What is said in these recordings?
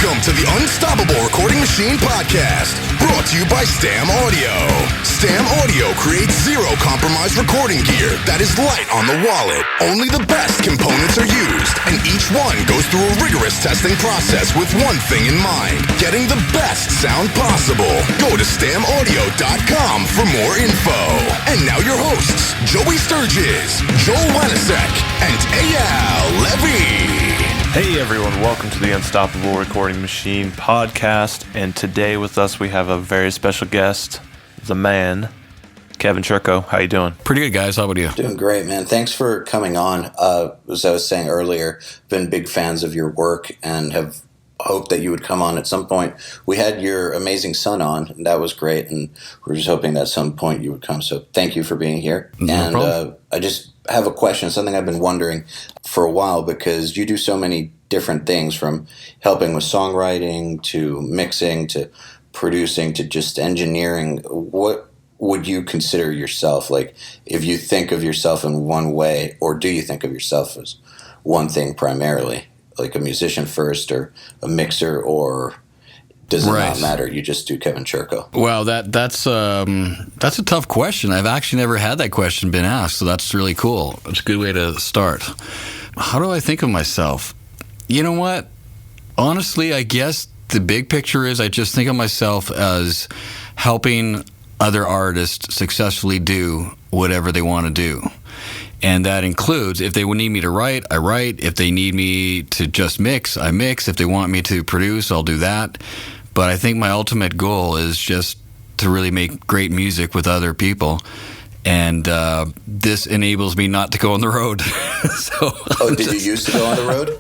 Welcome to the Unstoppable Recording Machine Podcast, brought to you by Stam Audio. Stam Audio creates zero-compromise recording gear that is light on the wallet. Only the best components are used, and each one goes through a rigorous testing process with one thing in mind: getting the best sound possible. Go to stamaudio.com for more info. And now your hosts, Joey Sturgis, Joel Wanasek, and Eyal Levi. Hey everyone, welcome to the Unstoppable Recording Machine Podcast, and today with us we have a very special guest, the man, Kevin Churko. How you doing? Pretty good, guys. How about you? Doing great, man. Thanks for coming on. As I was saying earlier, been big fans of your work and have hoped that you would come on at some point. We had your amazing son on, and that was great, and we're just hoping that at some point you would come. So thank you for being here. No problem. I just have a question, something I've been wondering for a while, because you do so many different things, from helping with songwriting to mixing to producing to just engineering. What would you consider yourself? Like, if you think of yourself in one way, or do you think of yourself as one thing primarily, like a musician first, or a mixer, or does it not matter? You just do Kevin Churko. Well, that's a tough question. I've actually never had that question been asked, so that's really cool. It's a good way to start. How do I think of myself? You know what? Honestly, I guess the big picture is I just think of myself as helping other artists successfully do whatever they want to do. And that includes, if they need me to write, I write. If they need me to just mix, I mix. If they want me to produce, I'll do that. But I think my ultimate goal is just to really make great music with other people. And this enables me not to go on the road. Did you used to go on the road?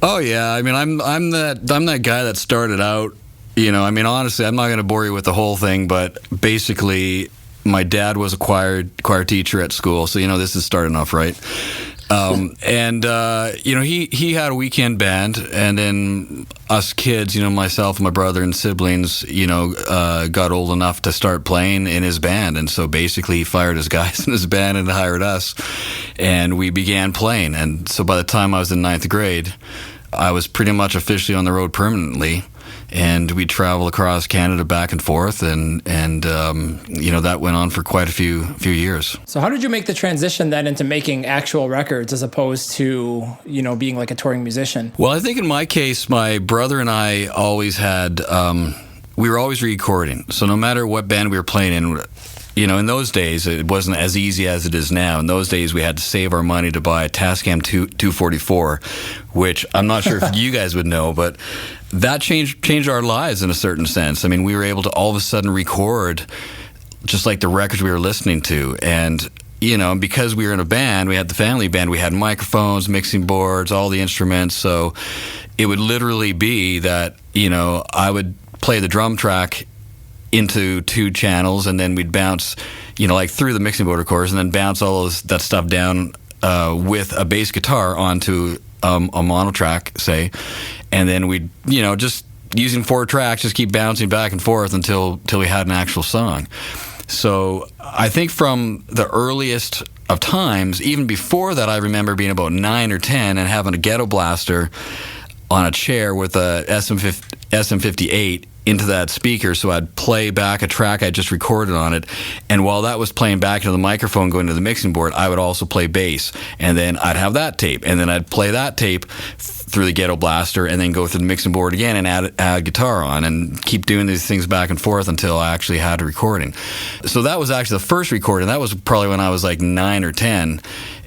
Oh yeah, I mean, I'm that guy that started out. You know, I mean, honestly, I'm not going to bore you with the whole thing, but basically, my dad was a choir teacher at school, so this is starting off right. He had a weekend band, and then us kids, myself, my brother, and siblings, got old enough to start playing in his band, and so basically he fired his guys in his band and hired us, and we began playing. And so by the time I was in ninth grade, I was pretty much officially on the road permanently. And we travel across Canada back and forth, and that went on for quite a few years. So how did you make the transition then into making actual records as opposed to, being like a touring musician? Well, I think in my case, my brother and I always had, we were always recording. So no matter what band we were playing in, in those days, it wasn't as easy as it is now. In those days, we had to save our money to buy a Tascam 244, which I'm not sure if you guys would know, but that changed our lives in a certain sense. I mean, we were able to all of a sudden record just like the records we were listening to. And, because we were in a band, we had the family band, we had microphones, mixing boards, all the instruments. So it would literally be that, I would play the drum track into two channels, and then we'd bounce, through the mixing board, of course, and then bounce all that stuff down with a bass guitar onto a mono track, say, and then we'd, just using 4 tracks, just keep bouncing back and forth until we had an actual song. So I think from the earliest of times, even before that, I remember being about 9 or 10 and having a ghetto blaster on a chair with a SM58 into that speaker, so I'd play back a track I just recorded on it, and while that was playing back into the microphone going to the mixing board, I would also play bass, and then I'd have that tape, and then I'd play that tape through the ghetto blaster, and then go through the mixing board again and add guitar on, and keep doing these things back and forth until I actually had a recording. So that was actually the first recording. That was probably when I was like 9 or 10,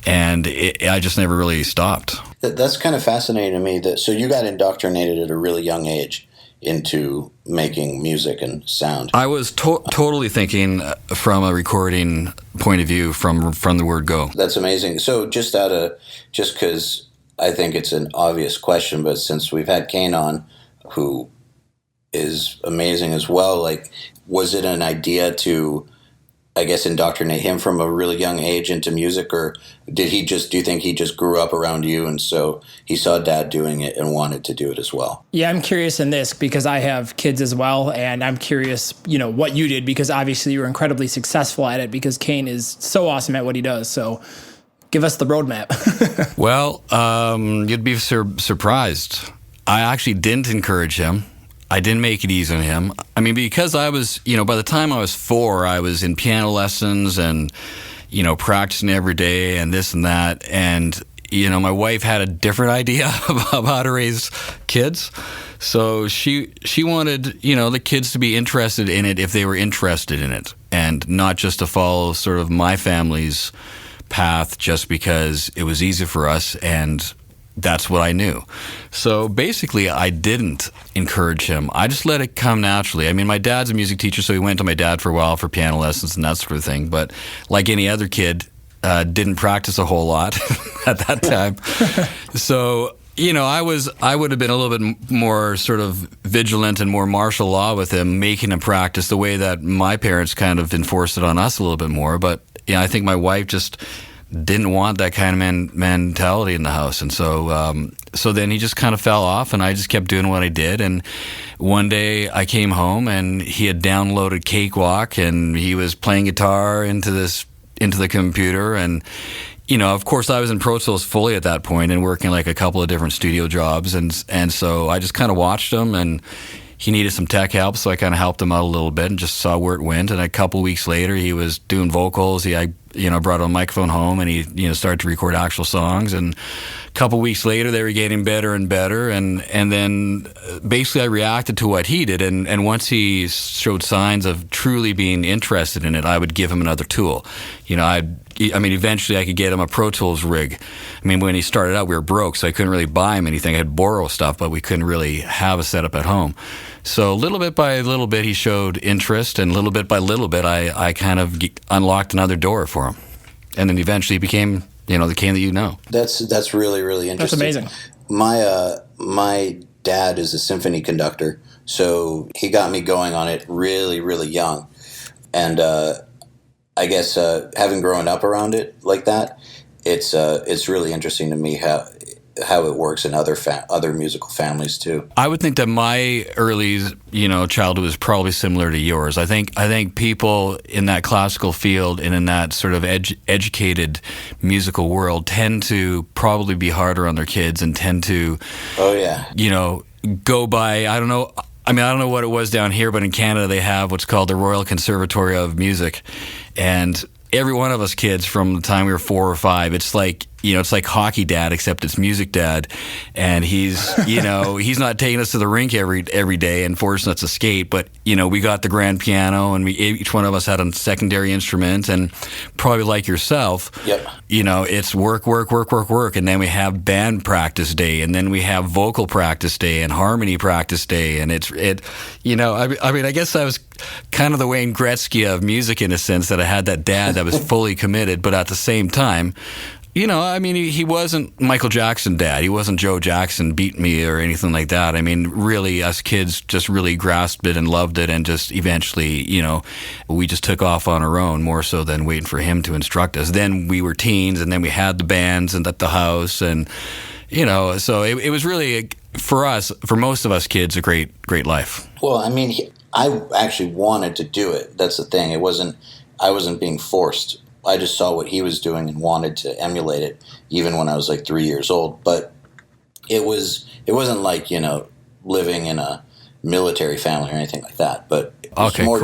and I just never really stopped. That's kind of fascinating to me. So you got indoctrinated at a really young age into making music and sound. I was totally thinking from a recording point of view from the word go. That's amazing. So just because I think it's an obvious question, but since we've had Kane on, who is amazing as well, like, was it an idea to, I guess, indoctrinate him from a really young age into music, or do you think he just grew up around you and so he saw Dad doing it and wanted to do it as well? Yeah, I'm curious in this because I have kids as well, and I'm curious, what you did, because obviously you were incredibly successful at it, because Kane is so awesome at what he does. So give us the roadmap. Well, you'd be surprised. I actually didn't encourage him. I didn't make it easy on him. I mean, because I was, by the time I was 4, I was in piano lessons and, practicing every day and this and that. And, my wife had a different idea about how to raise kids. So she wanted, the kids to be interested in it if they were interested in it, and not just to follow sort of my family's path just because it was easy for us and that's what I knew. So basically, I didn't encourage him. I just let it come naturally. I mean, my dad's a music teacher, so he went to my dad for a while for piano lessons and that sort of thing. But like any other kid, didn't practice a whole lot at that time. So, I would have been a little bit more sort of vigilant and more martial law with him, making him practice the way that my parents kind of enforced it on us a little bit more. But I think my wife just didn't want that kind of mentality in the house. And so then he just kind of fell off, and I just kept doing what I did. And one day I came home, and he had downloaded Cakewalk, and he was playing guitar into the computer. And, of course I was in Pro Tools fully at that point and working like a couple of different studio jobs. And so I just kind of watched him, and he needed some tech help, so I kind of helped him out a little bit and just saw where it went. And a couple weeks later, he was doing vocals. I brought a microphone home, and he started to record actual songs. And a couple weeks later, they were getting better and better. And then basically I reacted to what he did. And once he showed signs of truly being interested in it, I would give him another tool. Eventually I could get him a Pro Tools rig. I mean, when he started out, we were broke, so I couldn't really buy him anything. I had borrow stuff, but we couldn't really have a setup at home. So little bit by little bit, he showed interest, and little bit by little bit, I kind of unlocked another door for him. And then eventually he became, the Kane that you know. That's really, really interesting. That's amazing. My dad is a symphony conductor, so he got me going on it really, really young. And I guess having grown up around it like that, it's really interesting to me how it works in other musical families too. I would think that my early, childhood was probably similar to yours. I think people in that classical field and in that sort of educated musical world tend to probably be harder on their kids and tend to, go by, I don't know what it was down here, but in Canada they have what's called the Royal Conservatory of Music, and every one of us kids from the time we were 4 or 5, it's like hockey dad, except it's music dad. And he's, he's not taking us to the rink every day and forcing us to skate. But, we got the grand piano, and each one of us had a secondary instrument. And probably like yourself, yep. It's work. And then we have band practice day, and then we have vocal practice day and harmony practice day. And I guess I was kind of the Wayne Gretzky of music in a sense, that I had that dad that was fully committed, but at the same time, he wasn't Michael Jackson dad. He wasn't Joe Jackson beat me or anything like that. I mean, really, us kids just really grasped it and loved it, and just eventually, we just took off on our own more so than waiting for him to instruct us. Then we were teens, and then we had the bands and at the house, and so it was really, for most of us kids, a great life. Well, I actually wanted to do it. That's the thing. I wasn't being forced. I just saw what he was doing and wanted to emulate it, even when I was like 3 years old. But it wasn't like, living in a military family or anything like that. But it was more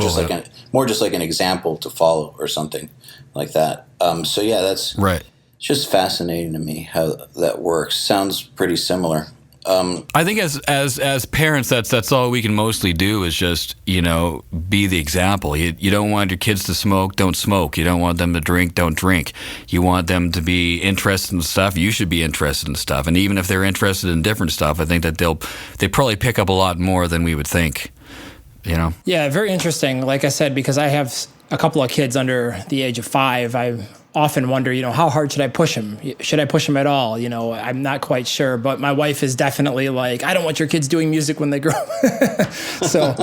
just like an example to follow or something like that. That's right. It's just fascinating to me how that works. Sounds pretty similar. I think as parents, that's all we can mostly do is just, be the example. You don't want your kids to smoke, don't smoke. You don't want them to drink, don't drink. You want them to be interested in stuff, you should be interested in stuff. And even if they're interested in different stuff, I think that they probably pick up a lot more than we would think, Yeah, very interesting. Like I said, because I have a couple of kids under the age of 5, I often wonder, how hard should I push him? Should I push him at all? I'm not quite sure, but my wife is definitely like, I don't want your kids doing music when they grow up. So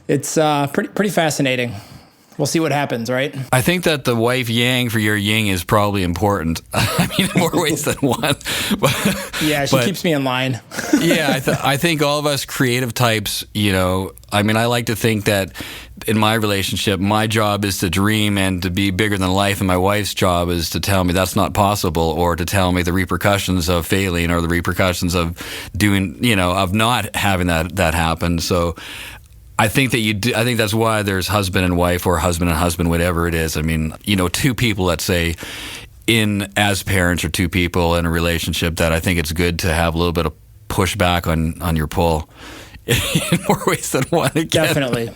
it's pretty fascinating. we'll see what happens, right? I think that the wife yang for your yin is probably important. I mean, in more ways than one. Yeah, she keeps me in line. Yeah, I think all of us creative types, I mean, I like to think that in my relationship, my job is to dream and to be bigger than life, and my wife's job is to tell me that's not possible, or to tell me the repercussions of failing, or the repercussions of doing, of not having that happen. So I think that I think that's why there's husband and wife, or husband and husband, whatever it is. I mean, two people, let's say, as parents, or two people in a relationship, that I think it's good to have a little bit of pushback on your pull. In more ways than one again. Definitely.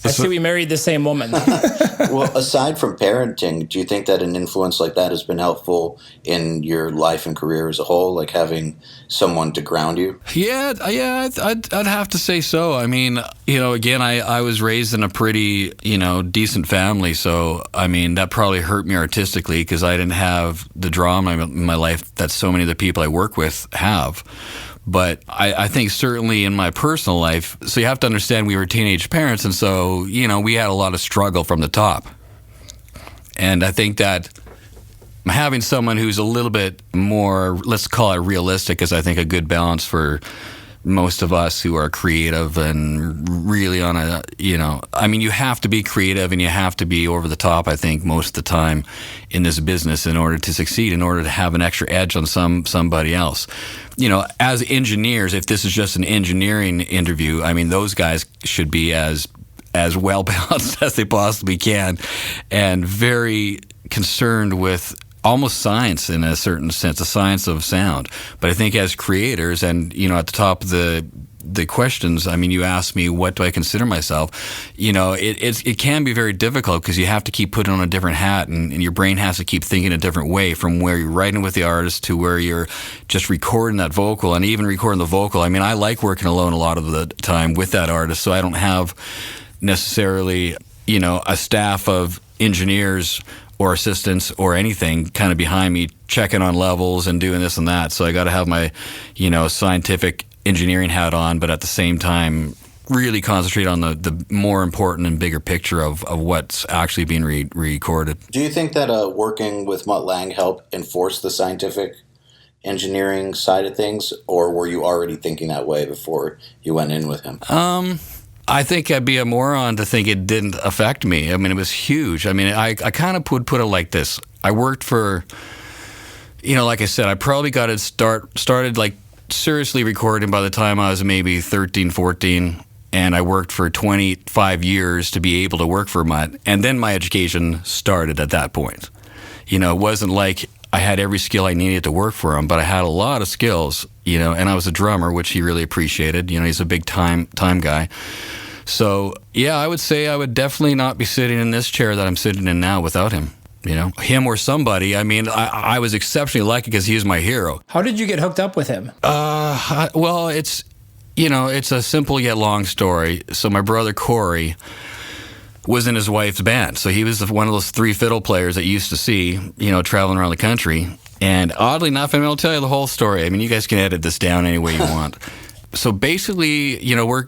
I see we married the same woman. Well, aside from parenting, do you think that an influence like that has been helpful in your life and career as a whole, like having someone to ground you? Yeah, I'd have to say so. I mean, again, I was raised in a pretty, decent family, so, I mean, that probably hurt me artistically because I didn't have the drama in my life that so many of the people I work with have. But I think certainly in my personal life, so you have to understand we were teenage parents, and so, we had a lot of struggle from the top. And I think that having someone who's a little bit more, let's call it realistic, is I think a good balance for most of us who are creative and really on a, I mean, you have to be creative and you have to be over the top, I think, most of the time in this business in order to succeed, in order to have an extra edge on somebody else. As engineers, if this is just an engineering interview, I mean, those guys should be as well balanced as they possibly can, and very concerned with almost science in a certain sense, a science of sound. But I think as creators, and at the top of the questions, I mean, you asked me, what do I consider myself? It can be very difficult because you have to keep putting on a different hat, and your brain has to keep thinking a different way, from where you're writing with the artist to where you're just recording that vocal, and even recording the vocal. I mean, I like working alone a lot of the time with that artist, so I don't have necessarily, a staff of engineers or assistants or anything kind of behind me checking on levels and doing this and that. So I got to have my, scientific engineering hat on, but at the same time, really concentrate on the more important and bigger picture of what's actually being recorded. Do you think that working with Mutt Lange helped enforce the scientific engineering side of things, or were you already thinking that way before you went in with him? I think I'd be a moron to think it didn't affect me. I mean, it was huge. I mean, I kind of would put it like this. I worked for, like I said, I probably got it started like seriously recording by the time I was maybe 13, 14, and I worked for 25 years to be able to work for Mutt, and then my education started at that point. It wasn't like I had every skill I needed to work for him, but I had a lot of skills, and I was a drummer, which he really appreciated. He's a big time guy. So, yeah, I would say I would definitely not be sitting in this chair that I'm sitting in now without him. Him or somebody. I mean, I was exceptionally lucky because he was my hero. How did you get hooked up with him? Well, it's a simple yet long story. So my brother Corey was in his wife's band. So he was one of those 3 fiddle players that you used to see, traveling around the country. And oddly enough, I'll tell you the whole story. I mean, you guys can edit this down any way you want. So basically,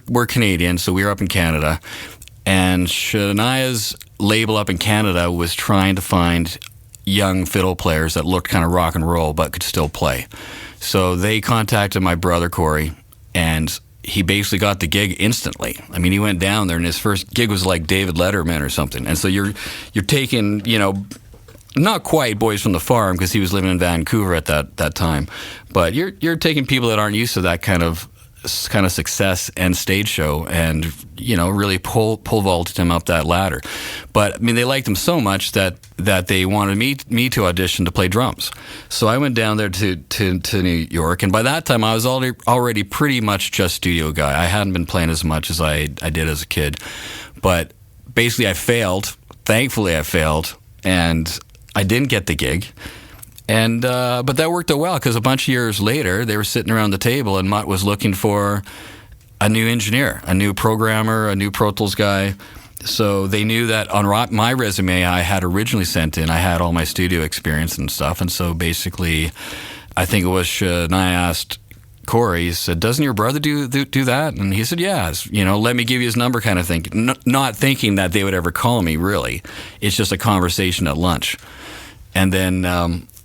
we're Canadian, so we were up in Canada. And Shania's label up in Canada was trying to find young fiddle players that looked kind of rock and roll but could still play. So they contacted my brother Corey, and he basically got the gig instantly. I mean, he went down there, and his first gig was like David Letterman or something. And so you're taking, not quite Boys from the Farm, because he was living in Vancouver at that time, but you're taking people that aren't used to that kind of success and stage show, and really pole vaulted him up that ladder. But I mean, they liked him so much that they wanted me to audition to play drums. So I went down there to New York, and by that time I was already pretty much just studio guy. I hadn't been playing as much as I did as a kid, but basically I failed. Thankfully I failed, and I didn't get the gig. And but that worked out well, because a bunch of years later, they were sitting around the table, and Mutt was looking for a new engineer, a new programmer, a new Pro Tools guy. So they knew that on my resume I had originally sent in, I had all my studio experience and stuff. And so basically, I think it was Shania asked Corey, he said, doesn't your brother do that? And he said, yeah, let me give you his number kind of thing. Not thinking that they would ever call me, really. It's just a conversation at lunch. And then,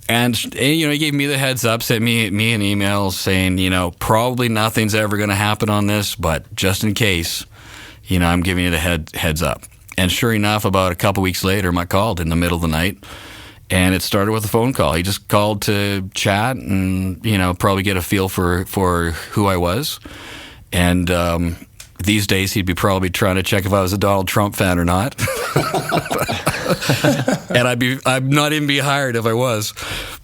he gave me the heads up, sent me an email saying, probably nothing's ever going to happen on this, but just in case, I'm giving you the heads up. And sure enough, about a couple weeks later, Mutt called in the middle of the night. And it started with a phone call. He just called to chat and, probably get a feel for who I was. And these days, he'd be probably trying to check if I was a Donald Trump fan or not. And I'd not even be hired if I was.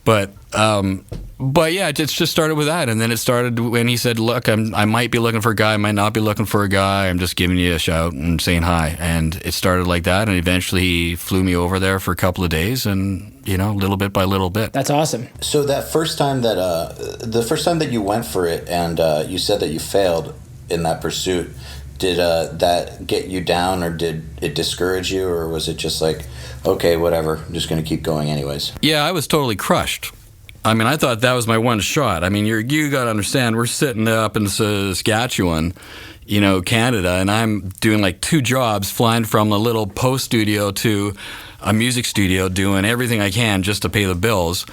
But yeah, it just started with that. And then it started when he said, look, I might be looking for a guy, I might not be looking for a guy. I'm just giving you a shout and saying hi. And it started like that. And eventually he flew me over there for a couple of days and, little bit by little bit. That's awesome. So that first time that you went for it and you said that you failed in that pursuit, did that get you down, or did it discourage you, or was it just like, okay, whatever, I'm just going to keep going anyways? Yeah, I was totally crushed. I mean, I thought that was my one shot. I mean, you got to understand, we're sitting up in Saskatchewan, Canada, and I'm doing like 2 jobs, flying from a little post studio to a music studio, doing everything I can just to pay the bills.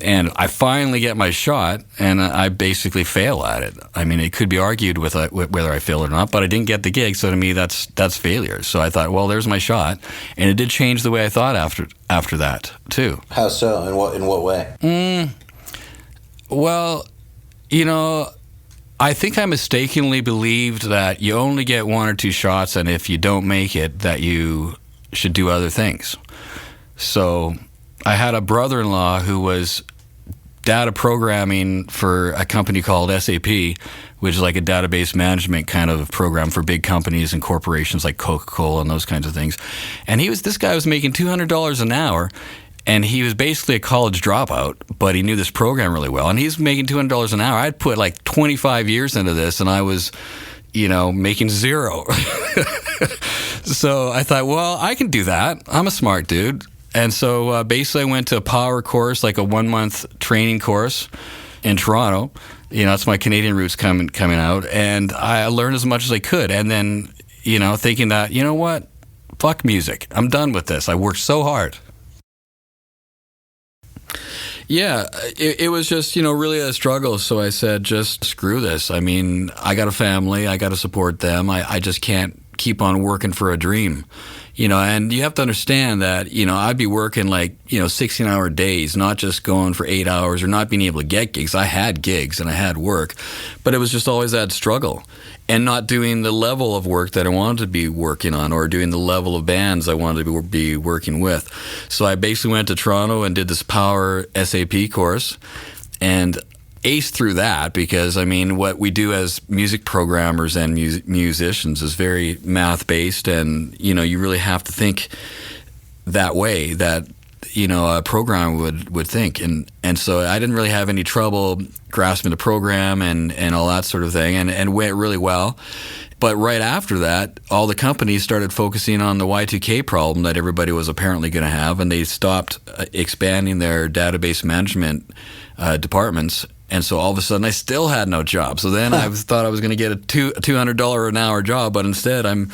And I finally get my shot, and I basically fail at it. I mean, it could be argued with whether I fail or not, but I didn't get the gig, so to me, that's failure. So I thought, well, there's my shot, and it did change the way I thought after that too. How so? In what way? Well, I think I mistakenly believed that you only get 1 or 2 shots, and if you don't make it, that you should do other things. So I had a brother-in-law who was data programming for a company called SAP, which is like a database management kind of program for big companies and corporations like Coca-Cola and those kinds of things. And this guy was making $200 an hour, and he was basically a college dropout, but he knew this program really well. And he's making $200 an hour. I'd put like 25 years into this, and I was, making 0. So I thought, well, I can do that. I'm a smart dude. And so basically I went to a power course, like a 1-month training course in Toronto. That's my Canadian roots coming out. And I learned as much as I could. And then, thinking that, what? Fuck music. I'm done with this. I worked so hard. Yeah, it was just, really a struggle. So I said, just screw this. I mean, I got a family. I got to support them. I just can't keep on working for a dream. And you have to understand that, I'd be working like, 16-hour days, not just going for 8 hours or not being able to get gigs. I had gigs and I had work, but it was just always that struggle and not doing the level of work that I wanted to be working on or doing the level of bands I wanted to be working with. So I basically went to Toronto and did this Power SAP course and aced through that because, what we do as music programmers and musicians is very math-based and, you really have to think that way that, a programmer would think. And so I didn't really have any trouble grasping the program and all that sort of thing and went really well. But right after that, all the companies started focusing on the Y2K problem that everybody was apparently going to have, and they stopped expanding their database management departments. And so all of a sudden, I still had no job. So then I thought I was going to get a $200 an hour job, but instead I'm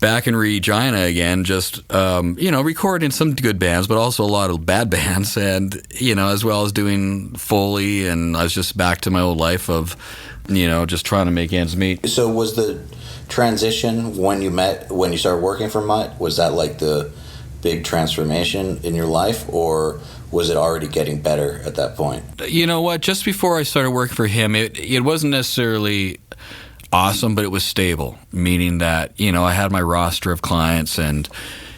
back in Regina again, just, recording some good bands, but also a lot of bad bands, and, as well as doing Foley, and I was just back to my old life of, just trying to make ends meet. So was the transition when you started working for Mutt, was that like the big transformation in your life, or was it already getting better at that point? You know what? Just before I started working for him, it wasn't necessarily awesome, but it was stable, meaning that, I had my roster of clients and,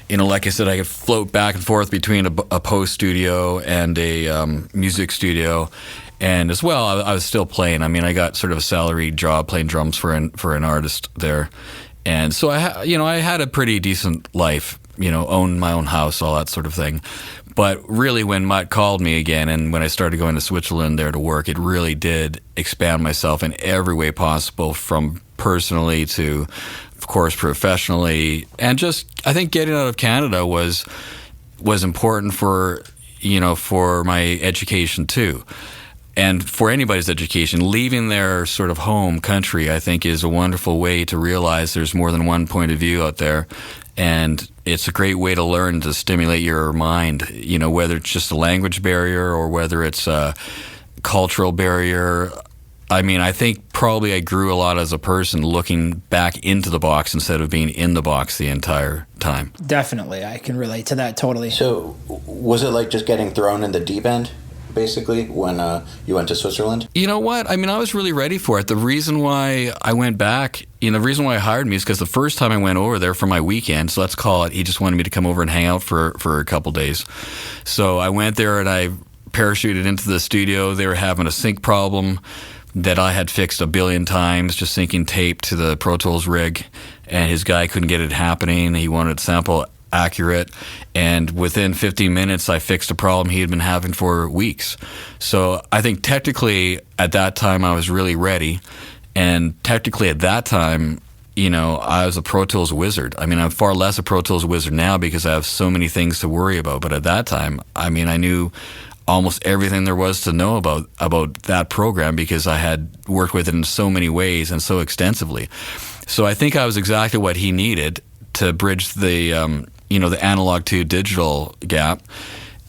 like I said, I could float back and forth between a post studio and a music studio. And as well, I was still playing. I got sort of a salaried job playing drums for an artist there. And so I had a pretty decent life, owned my own house, all that sort of thing. But really, when Mutt called me again and when I started going to Switzerland there to work, it really did expand myself in every way possible, from personally to, of course, professionally. And just, I think getting out of Canada was important for my education too. And for anybody's education, leaving their sort of home country, I think, is a wonderful way to realize there's more than one point of view out there. And it's a great way to learn to stimulate your mind, whether it's just a language barrier or whether it's a cultural barrier. I mean, I think probably I grew a lot as a person looking back into the box instead of being in the box the entire time. Definitely. I can relate to that totally. So was it like just getting thrown in the deep end, basically, when you went to Switzerland? You know what? I mean, I was really ready for it. The reason why I went back, the reason why he hired me is because the first time I went over there for my weekend, so let's call it, he just wanted me to come over and hang out for a couple days. So I went there and I parachuted into the studio. They were having a sync problem that I had fixed a billion times, just syncing tape to the Pro Tools rig, and his guy couldn't get it happening. He wanted sample accurate, and within 15 minutes I fixed a problem he had been having for weeks. So I think technically at that time I was really ready, and technically at that time, I was a Pro Tools wizard. I mean, I'm far less a Pro Tools wizard now because I have so many things to worry about, but at that time, I mean, I knew almost everything there was to know about that program because I had worked with it in so many ways and so extensively. So I think I was exactly what he needed to bridge the the analog to digital gap.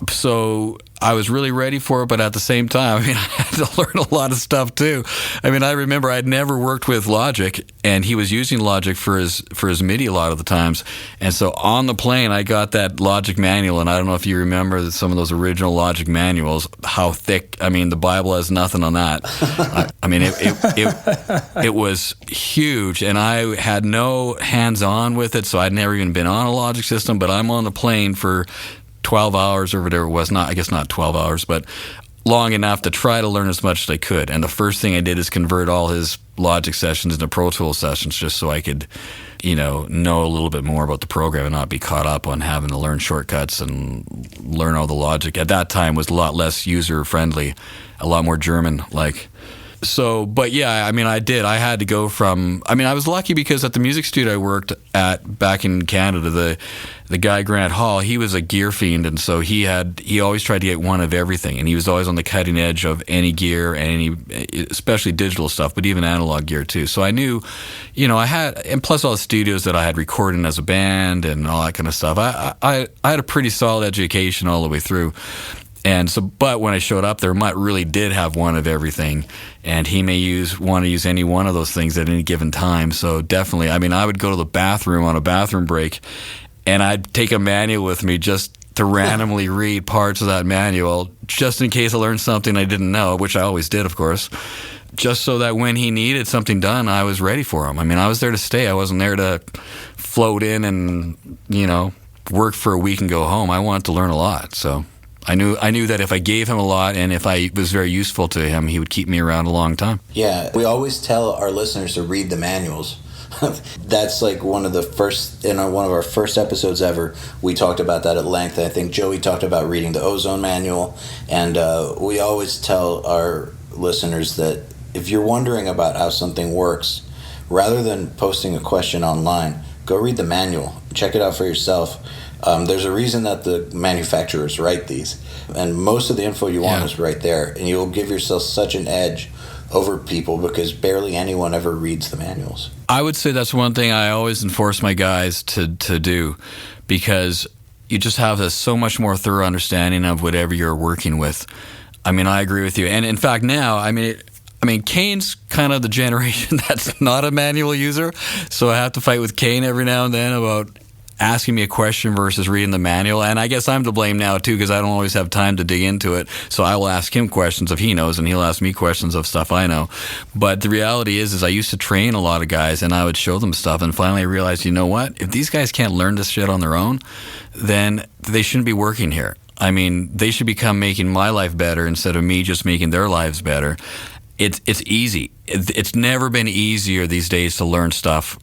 So I was really ready for it, but at the same time, I mean, I had to learn a lot of stuff too. I mean, I remember I'd never worked with Logic, and he was using Logic for his MIDI a lot of the times. And so on the plane, I got that Logic manual, and I don't know if you remember some of those original Logic manuals, how thick. I mean, the Bible has nothing on that. I mean, it was huge, and I had no hands-on with it, so I'd never even been on a Logic system, but I'm on the plane for 12 hours or whatever it was, not 12 hours, but long enough to try to learn as much as I could. And the first thing I did is convert all his Logic sessions into Pro Tools sessions just so I could, know a little bit more about the program and not be caught up on having to learn shortcuts and learn all the logic. At that time was a lot less user-friendly, a lot more German-like. So, but yeah, I mean, I had to go from, I mean, I was lucky because at the music studio I worked at back in Canada, the guy Grant Hall, he was a gear fiend, and so he always tried to get one of everything, and he was always on the cutting edge of any gear and especially digital stuff, but even analog gear too. So I knew, I had, and plus all the studios that I had recording as a band and all that kind of stuff, I had a pretty solid education all the way through. And so, but when I showed up there, Mutt really did have one of everything, and he may want to use any one of those things at any given time. So definitely, I mean, I would go to the bathroom on a bathroom break, and I'd take a manual with me just to randomly read parts of that manual, just in case I learned something I didn't know, which I always did, of course, just so that when he needed something done, I was ready for him. I mean, I was there to stay. I wasn't there to float in and, work for a week and go home. I wanted to learn a lot, so I knew that if I gave him a lot and if I was very useful to him, he would keep me around a long time. Yeah, we always tell our listeners to read the manuals. That's like one of our first episodes ever, we talked about that at length. I think Joey talked about reading the Ozone manual, and we always tell our listeners that if you're wondering about how something works, rather than posting a question online, go read the manual. Check it out for yourself. There's a reason that the manufacturers write these, and most of the info you want is right there, and you'll give yourself such an edge over people because barely anyone ever reads the manuals. I would say that's one thing I always enforce my guys to do, because you just have so much more thorough understanding of whatever you're working with. I mean, I agree with you. And in fact, now, I mean, Kane's kind of the generation that's not a manual user, so I have to fight with Kane every now and then about asking me a question versus reading the manual. And I guess I'm to blame now too, because I don't always have time to dig into it. So I will ask him questions if he knows, and he'll ask me questions of stuff I know. But the reality is I used to train a lot of guys, and I would show them stuff, and finally I realized, you know what? If these guys can't learn this shit on their own, then they shouldn't be working here. I mean, they should become making my life better instead of me just making their lives better. It's easy. It's never been easier these days to learn stuff,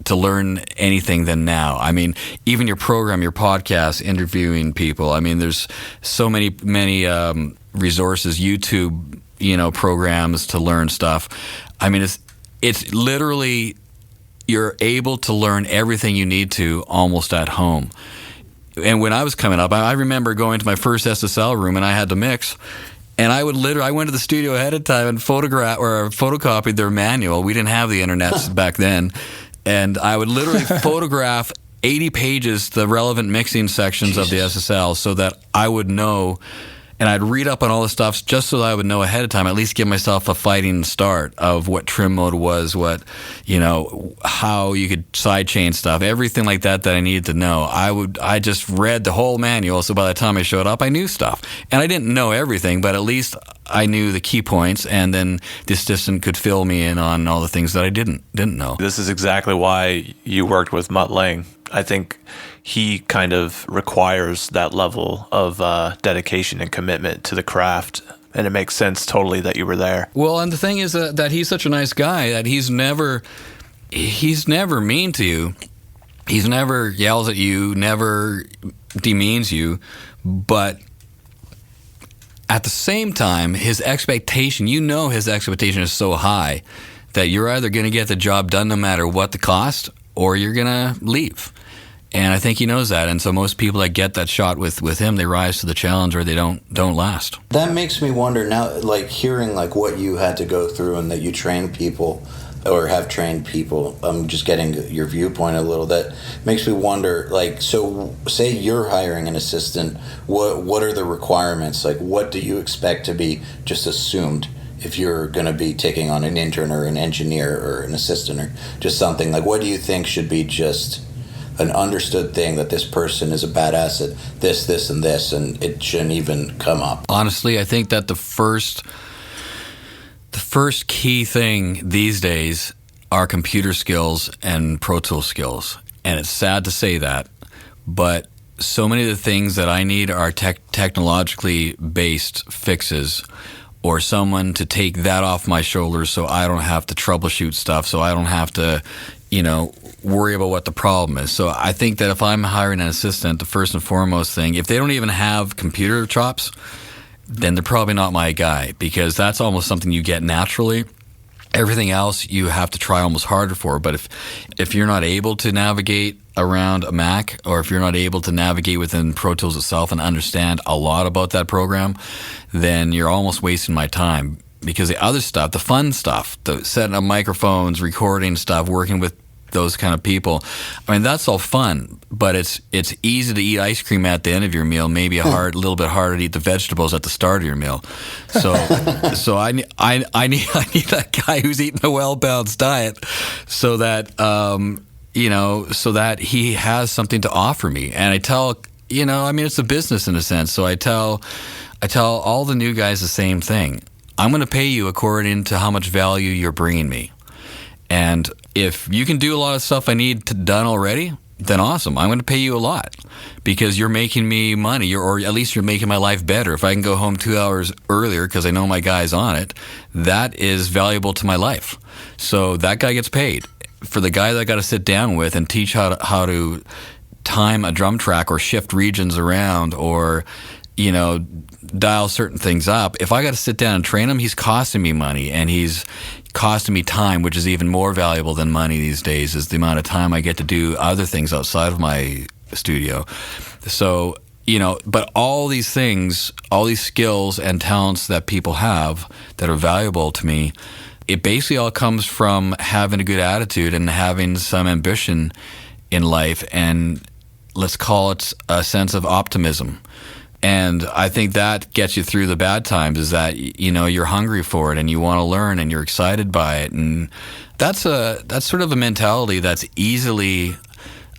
to learn anything than now. I mean, even your program, your podcast, interviewing people. I mean, there's so many resources, YouTube, programs to learn stuff. I mean, it's literally, you're able to learn everything you need to almost at home. And when I was coming up, I remember going to my first SSL room and I had to mix. And I went to the studio ahead of time and photocopied their manual. We didn't have the internet back then. And I would literally photograph 80 pages, the relevant mixing sections of the SSL, so that I would know, and I'd read up on all the stuff just so that I would know ahead of time, at least give myself a fighting start of what trim mode was, how you could sidechain stuff, everything like that I needed to know. I just read the whole manual, so by the time I showed up, I knew stuff. And I didn't know everything, but at least I knew the key points, and then the assistant could fill me in on all the things that I didn't know. This is exactly why you worked with Mutt Lange. I think he kind of requires that level of dedication and commitment to the craft, and it makes sense totally that you were there. Well, and the thing is that he's such a nice guy that he's never mean to you. He's never yells at you, never demeans you, but at the same time, his expectation is so high that you're either going to get the job done no matter what the cost, or you're going to leave. And I think he knows that. And so most people that get that shot with him, they rise to the challenge, or they don't last. That makes me wonder now, like hearing like what you had to go through and that you train people or have trained people. I'm just getting your viewpoint a little. That makes me wonder, like, so say you're hiring an assistant, what are the requirements? Like, what do you expect to be just assumed if you're going to be taking on an intern or an engineer or an assistant or just something? Like, what do you think should be just an understood thing, that this person is a badass at this, and this, and it shouldn't even come up? Honestly, I think that the first key thing these days are computer skills and Pro Tool skills. And it's sad to say that, but so many of the things that I need are technologically based fixes, or someone to take that off my shoulders so I don't have to troubleshoot stuff, so I don't have to, worry about what the problem is. So I think that if I'm hiring an assistant, the first and foremost thing, if they don't even have computer chops, then they're probably not my guy, because that's almost something you get naturally. Everything else you have to try almost harder for. But if you're not able to navigate around a Mac, or if you're not able to navigate within Pro Tools itself and understand a lot about that program, then you're almost wasting my time. Because the other stuff, the fun stuff, the setting up microphones, recording stuff, working with those kind of people, I mean, that's all fun, but it's easy to eat ice cream at the end of your meal, maybe a little bit harder to eat the vegetables at the start of your meal. So I need that guy who's eating a well-balanced diet, so that so that he has something to offer me. And I tell, it's a business in a sense. So I tell all the new guys the same thing. I'm going to pay you according to how much value you're bringing me. And if you can do a lot of stuff I need done already, then awesome. I'm going to pay you a lot, because you're making me money, or at least you're making my life better. If I can go home 2 hours earlier because I know my guy's on it, that is valuable to my life. So that guy gets paid. For the guy that I got to sit down with and teach how to time a drum track, or shift regions around, or dial certain things up, if I got to sit down and train him, he's costing me money, and he's costing me time, which is even more valuable than money these days, is the amount of time I get to do other things outside of my studio. So, but all these things, all these skills and talents that people have that are valuable to me, it basically all comes from having a good attitude and having some ambition in life, and let's call it a sense of optimism. And I think that gets you through the bad times, is that, you're hungry for it and you want to learn and you're excited by it. And that's sort of a mentality that's easily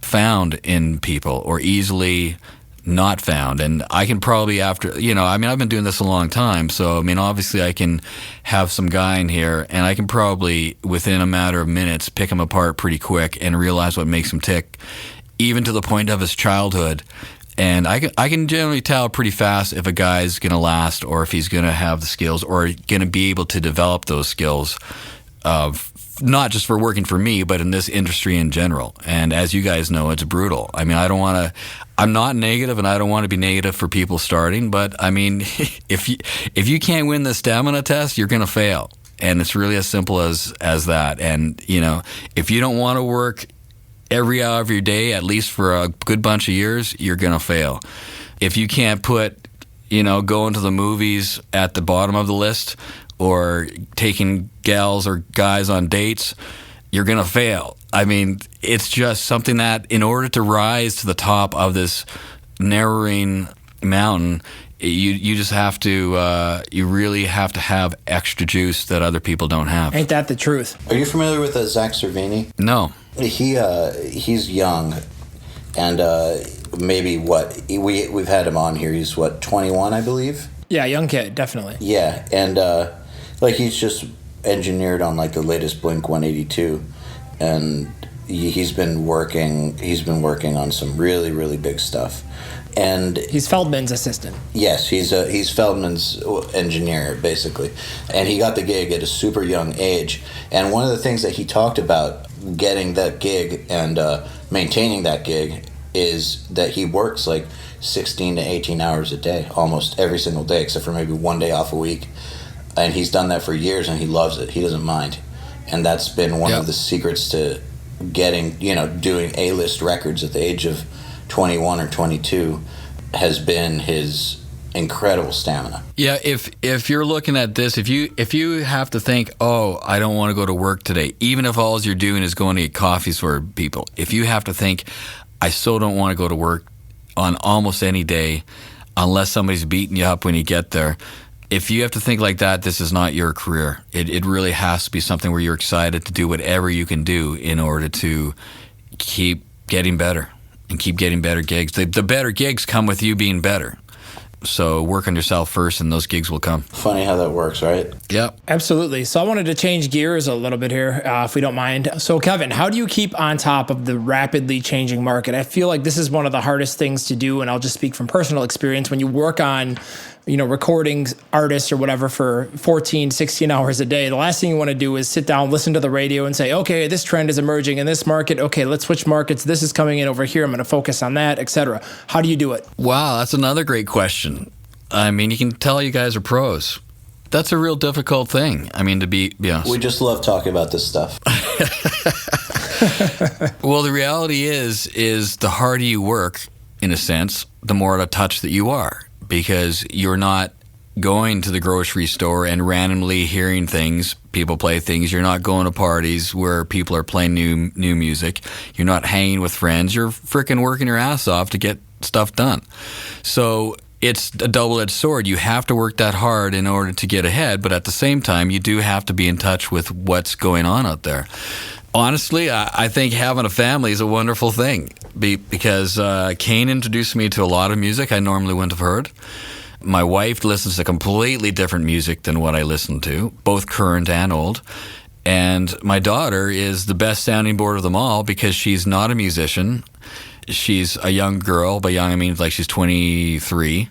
found in people, or easily not found. And I can probably I've been doing this a long time. So, obviously I can have some guy in here and I can probably, within a matter of minutes, pick him apart pretty quick and realize what makes him tick, even to the point of his childhood. And I can generally tell pretty fast if a guy's going to last, or if he's going to have the skills, or going to be able to develop those skills, not just for working for me, but in this industry in general. And as you guys know, it's brutal. I'm not negative, and I don't want to be negative for people starting, but if you can't win the stamina test, you're going to fail. And it's really as simple as that. And, if you don't want to work every hour of your day, at least for a good bunch of years, you're going to fail. If you can't put, going to the movies at the bottom of the list or taking gals or guys on dates, you're going to fail. I mean, it's just something that in order to rise to the top of this narrowing mountain, you just have to, you really have to have extra juice that other people don't have. Ain't that the truth? Are you familiar with Zach Cervini? No. He's young, and maybe we've had him on here. He's 21, I believe. Yeah, young kid, definitely. Yeah, and he's just engineered on the latest Blink 182, and he's been working on some really, really big stuff. And he's Feldman's assistant. Yes, he's Feldman's engineer, basically. And he got the gig at a super young age. And one of the things that he talked about getting that gig and maintaining that gig is that he works 16 to 18 hours a day, almost every single day, except for maybe one day off a week. And he's done that for years, and he loves it. He doesn't mind. And that's been one of the secrets to getting, doing A-list records at the age of 21 or 22 has been his incredible stamina. Yeah, if you're looking at this, if you have to think, oh, I don't want to go to work today, even if all you're doing is going to get coffees for people, if you have to think, I still don't want to go to work on almost any day unless somebody's beating you up when you get there. If you have to think like that, this is not your career. It really has to be something where you're excited to do whatever you can do in order to keep getting better. And keep getting better gigs. The better gigs come with you being better. So work on yourself first, and those gigs will come. Funny how that works, right? Yep. Absolutely. So I wanted to change gears a little bit here, if we don't mind. So Kevin, how do you keep on top of the rapidly changing market? I feel like this is one of the hardest things to do, and I'll just speak from personal experience. When you work on recording artists or whatever for 14, 16 hours a day, the last thing you want to do is sit down, listen to the radio and say, okay, this trend is emerging in this market. Okay, let's switch markets. This is coming in over here. I'm going to focus on that, etc. How do you do it? Wow, that's another great question. I mean, you can tell you guys are pros. That's a real difficult thing. I mean, to be honest. We just love talking about this stuff. Well, the reality is the harder you work, in a sense, the more out of touch that you are. Because you're not going to the grocery store and randomly hearing things, people play things. You're not going to parties where people are playing new music. You're not hanging with friends. You're freaking working your ass off to get stuff done. So it's a double-edged sword. You have to work that hard in order to get ahead, but at the same time, you do have to be in touch with what's going on out there. Honestly, I think having a family is a wonderful thing because Kane introduced me to a lot of music I normally wouldn't have heard. My wife listens to completely different music than what I listen to, both current and old. And my daughter is the best sounding board of them all because she's not a musician. She's a young girl. By young, I mean she's 23.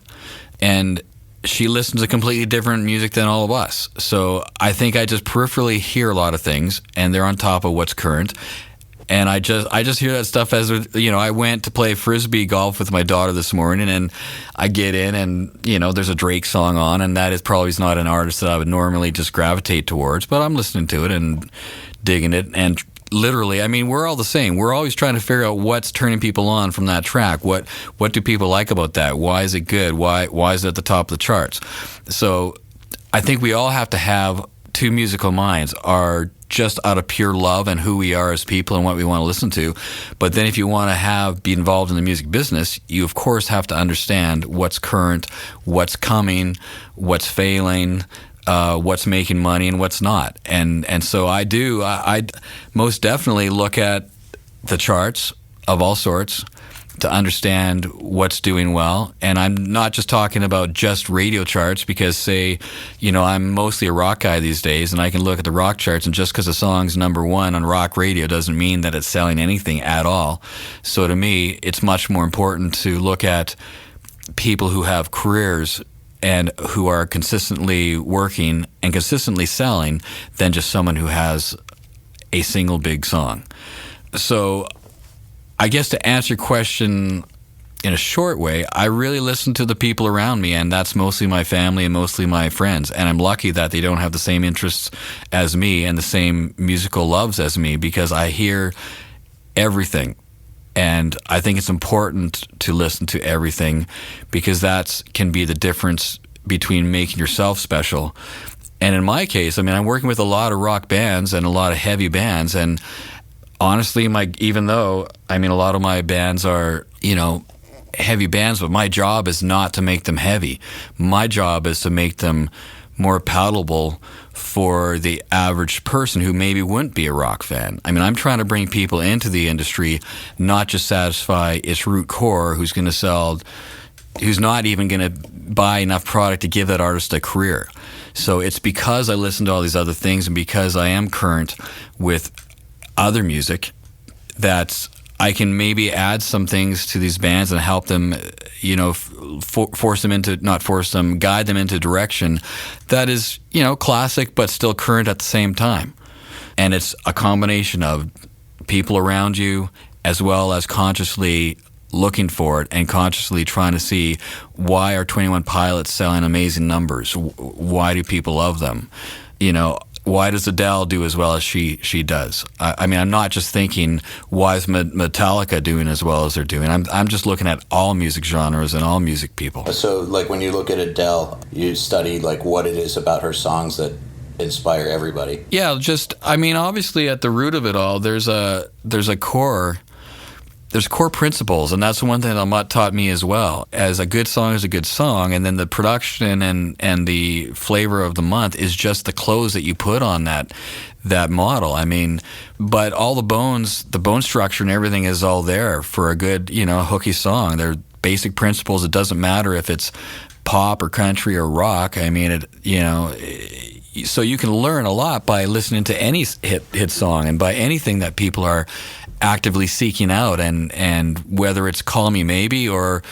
And she listens to completely different music than all of us. So I think I just peripherally hear a lot of things, and they're on top of what's current. And I just hear that stuff as, I went to play Frisbee golf with my daughter this morning, and I get in and, there's a Drake song on, and that is probably not an artist that I would normally just gravitate towards, but I'm listening to it and digging it. And literally, I mean, we're all the same. We're always trying to figure out what's turning people on from that track. What do people like about that? Why is it good? Why is it at the top of the charts? So I think we all have to have two musical minds, are just out of pure love and who we are as people and what we want to listen to. But then if you want to be involved in the music business, you of course have to understand what's current, what's coming, what's failing, what's making money and what's not. And so I most definitely look at the charts of all sorts to understand what's doing well. And I'm not just talking about just radio charts because, I'm mostly a rock guy these days, and I can look at the rock charts, and just because a song's number one on rock radio doesn't mean that it's selling anything at all. So to me, it's much more important to look at people who have careers and who are consistently working and consistently selling than just someone who has a single big song. So I guess to answer your question in a short way, I really listen to the people around me, and that's mostly my family and mostly my friends. And I'm lucky that they don't have the same interests as me and the same musical loves as me, because I hear everything. And I think it's important to listen to everything, because that can be the difference between making yourself special. And in my case, I mean, I'm working with a lot of rock bands and a lot of heavy bands. And honestly, even though, I mean, a lot of my bands are, heavy bands, but my job is not to make them heavy. My job is to make them more palatable for the average person who maybe wouldn't be a rock fan. I mean, I'm trying to bring people into the industry, not just satisfy its root core who's not even going to buy enough product to give that artist a career. So it's because I listen to all these other things and because I am current with other music that I can maybe add some things to these bands and help them, guide them into direction that is, classic but still current at the same time. And it's a combination of people around you as well as consciously looking for it and consciously trying to see, why are 21 Pilots selling amazing numbers? Why do people love them? Why does Eyal do as well as she does? I mean, I'm not just thinking, why is Metallica doing as well as they're doing? I'm just looking at all music genres and all music people. So, like, when you look at Eyal, you study, like, what it is about her songs that inspire everybody. Yeah, obviously at the root of it all, there's core principles, and that's one thing that Mutt taught me as well. As a good song is a good song, and then the production and the flavor of the month is just the clothes that you put on that model. I mean, but all the bone structure and everything is all there for a good, hooky song. They're basic principles. It doesn't matter if it's pop or country or rock. I mean, so you can learn a lot by listening to any hit song and by anything that people are actively seeking out, and whether it's Call Me Maybe or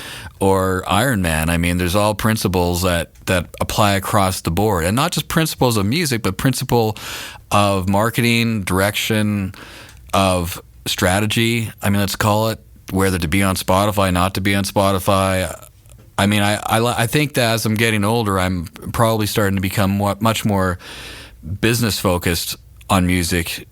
Iron Man. I mean, there's all principles that apply across the board, and not just principles of music, but principle of marketing, direction, of strategy. I mean, let's call it, whether to be on Spotify, not to be on Spotify. I mean, I think that as I'm getting older, I'm probably starting to become much more business focused on music,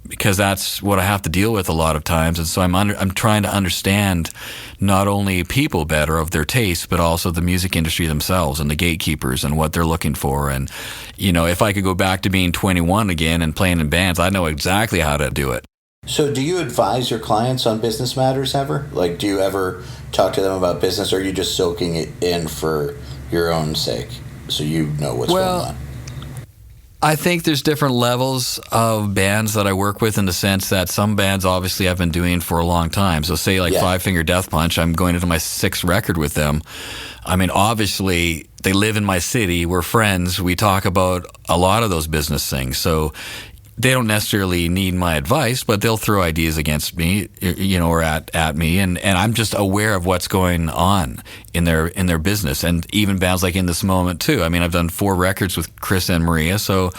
because that's what I have to deal with a lot of times. And so I'm trying to understand not only people better of their tastes, but also the music industry themselves and the gatekeepers and what they're looking for. And, if I could go back to being 21 again and playing in bands, I know exactly how to do it. So do you advise your clients on business matters ever? Like, do you ever talk to them about business, or are you just soaking it in for your own sake so you know what's going on? I think there's different levels of bands that I work with, in the sense that some bands obviously I've been doing for a long time. So say Five Finger Death Punch, I'm going into my 6th record with them. I mean, obviously they live in my city. We're friends. We talk about a lot of those business things. So they don't necessarily need my advice, but they'll throw ideas against me, or at me, and I'm just aware of what's going on in their business, and even bands like In This Moment too. I mean, I've done 4 records with Chris and Maria, so